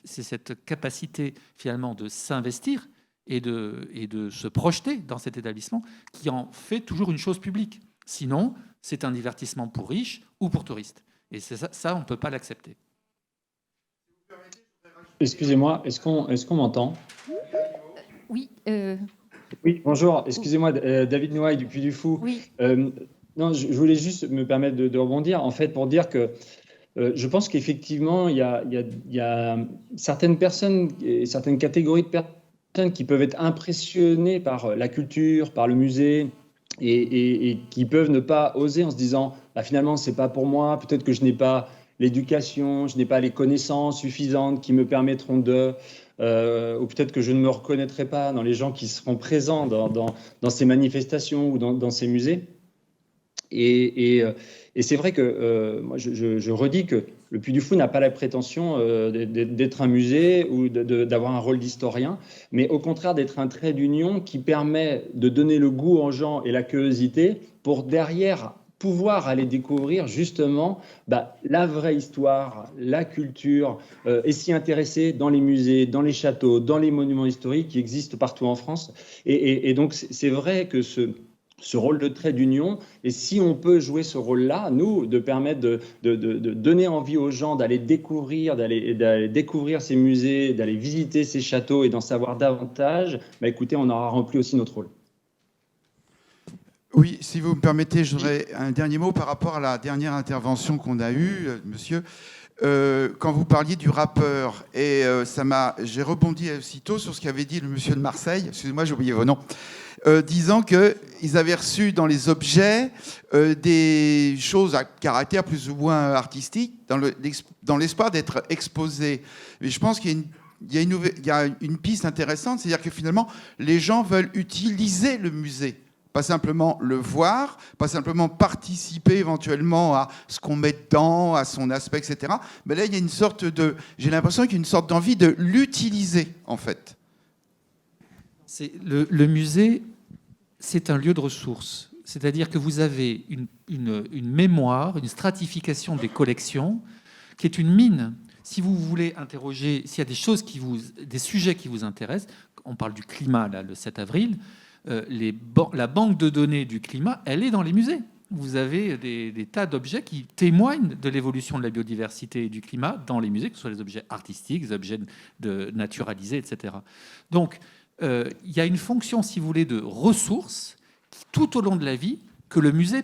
cette capacité, finalement, de s'investir et de se projeter dans cet établissement qui en fait toujours une chose publique. Sinon, c'est un divertissement pour riches ou pour touristes. Et ça on ne peut pas l'accepter. Excusez-moi, est-ce qu'on m'entend? Oui. Oui, bonjour. Excusez-moi, David Nouaille du Puy du Fou. Oui. Non, je voulais juste me permettre de rebondir, en fait, pour dire que je pense qu'effectivement, il y a certaines personnes et certaines catégories de personnes qui peuvent être impressionnées par la culture, par le musée, et qui peuvent ne pas oser en se disant bah, finalement, c'est pas pour moi, peut-être que je n'ai pas l'éducation, je n'ai pas les connaissances suffisantes qui me permettront ou peut-être que je ne me reconnaîtrai pas dans les gens qui seront présents dans ces manifestations ou dans ces musées. Et c'est vrai que moi, je redis que le Puy du Fou n'a pas la prétention d'être un musée ou d'avoir un rôle d'historien, mais au contraire d'être un trait d'union qui permet de donner le goût aux gens et la curiosité pour derrière pouvoir aller découvrir justement la vraie histoire, la culture, et s'y intéresser dans les musées, dans les châteaux, dans les monuments historiques qui existent partout en France. Et donc c'est vrai que ce rôle de trait d'union, et si on peut jouer ce rôle-là, nous, de permettre de donner envie aux gens d'aller découvrir ces musées, d'aller visiter ces châteaux et d'en savoir davantage, écoutez, on aura rempli aussi notre rôle. Oui, si vous me permettez, j'aurais un dernier mot par rapport à la dernière intervention qu'on a eue, monsieur. Quand vous parliez du rappeur, et j'ai rebondi aussitôt sur ce qu'avait dit le monsieur de Marseille, excusez-moi, j'ai oublié vos noms, disant qu'ils avaient reçu dans les objets des choses à caractère plus ou moins artistique, dans l'espoir d'être exposés. Mais je pense qu'il y a une piste intéressante, c'est-à-dire que finalement, les gens veulent utiliser le musée. Pas simplement le voir, pas simplement participer éventuellement à ce qu'on met dedans, à son aspect, etc. Mais là, il y a j'ai l'impression qu'il y a une sorte d'envie de l'utiliser, en fait. Le musée, c'est un lieu de ressources. C'est-à-dire que vous avez une mémoire, une stratification des collections qui est une mine. Si vous voulez interroger, s'il y a des sujets qui vous intéressent, on parle du climat là, le 7 avril, la banque de données du climat, elle est dans les musées. Vous avez des tas d'objets qui témoignent de l'évolution de la biodiversité et du climat dans les musées, que ce soit les objets artistiques, les objets naturalisés, etc. Donc, il y a une fonction, si vous voulez, de ressources tout au long de la vie que le musée,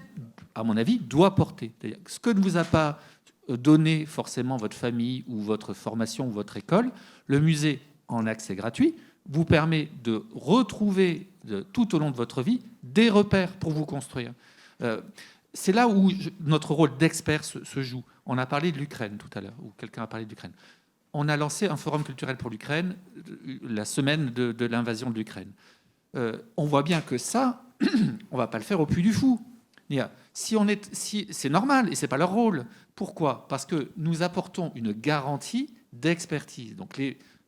à mon avis, doit porter. C'est-à-dire que ce que ne vous a pas donné forcément votre famille ou votre formation ou votre école, le musée, en accès gratuit, vous permet de retrouver tout au long de votre vie des repères pour vous construire. C'est là où notre rôle d'expert se joue. On a parlé de l'Ukraine tout à l'heure, ou quelqu'un a parlé de l'Ukraine. On a lancé un forum culturel pour l'Ukraine la semaine de l'invasion de l'Ukraine. On voit bien que ça, on ne va pas le faire au Puy du Fou. C'est normal, et ce n'est pas leur rôle. Pourquoi ? Parce que nous apportons une garantie d'expertise. Donc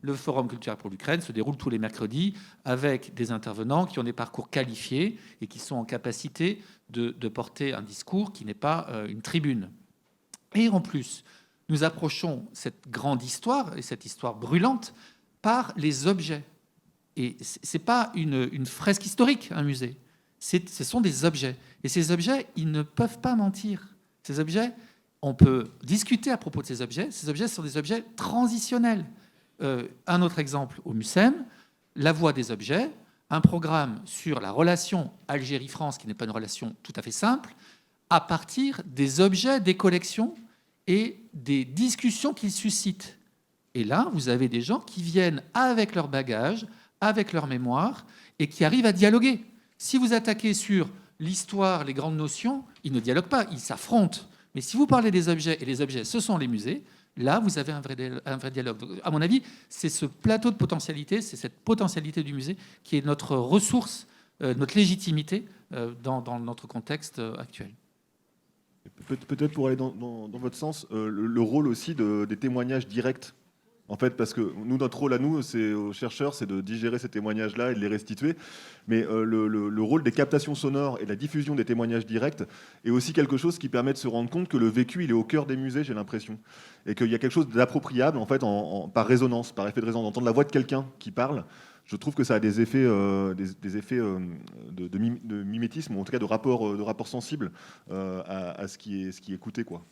le Forum culturel pour l'Ukraine se déroule tous les mercredis avec des intervenants qui ont des parcours qualifiés et qui sont en capacité de porter un discours qui n'est pas une tribune. Et en plus, nous approchons cette grande histoire, et cette histoire brûlante, par les objets. Et ce n'est pas une fresque historique, un musée. Ce sont des objets. Et ces objets, ils ne peuvent pas mentir. Ces objets, on peut discuter à propos de ces objets. Ces objets sont des objets transitionnels. Un autre exemple, au MUCEM, La Voix des objets, un programme sur la relation Algérie-France, qui n'est pas une relation tout à fait simple, à partir des objets des collections et des discussions qu'ils suscitent. Et là, vous avez des gens qui viennent avec leur bagage, avec leur mémoire, et qui arrivent à dialoguer. Si vous attaquez sur l'histoire, les grandes notions, ils ne dialoguent pas, ils s'affrontent. Mais si vous parlez des objets, et les objets, ce sont les musées, là, vous avez un vrai dialogue. Donc, à mon avis, c'est ce plateau de potentialité, c'est cette potentialité du musée qui est notre ressource, notre légitimité dans notre contexte actuel. Peut-être pour aller dans votre sens, le rôle aussi des témoignages directs. En fait, parce que nous, notre rôle à nous, aux chercheurs, c'est de digérer ces témoignages-là et de les restituer. Mais le rôle des captations sonores et de la diffusion des témoignages directs est aussi quelque chose qui permet de se rendre compte que le vécu, il est au cœur des musées, j'ai l'impression. Et qu'il y a quelque chose d'appropriable, en fait, par résonance, par effet de résonance. D'entendre la voix de quelqu'un qui parle, je trouve que ça a des effets, de mimétisme, ou en tout cas de rapport sensible à ce qui est écouté, quoi.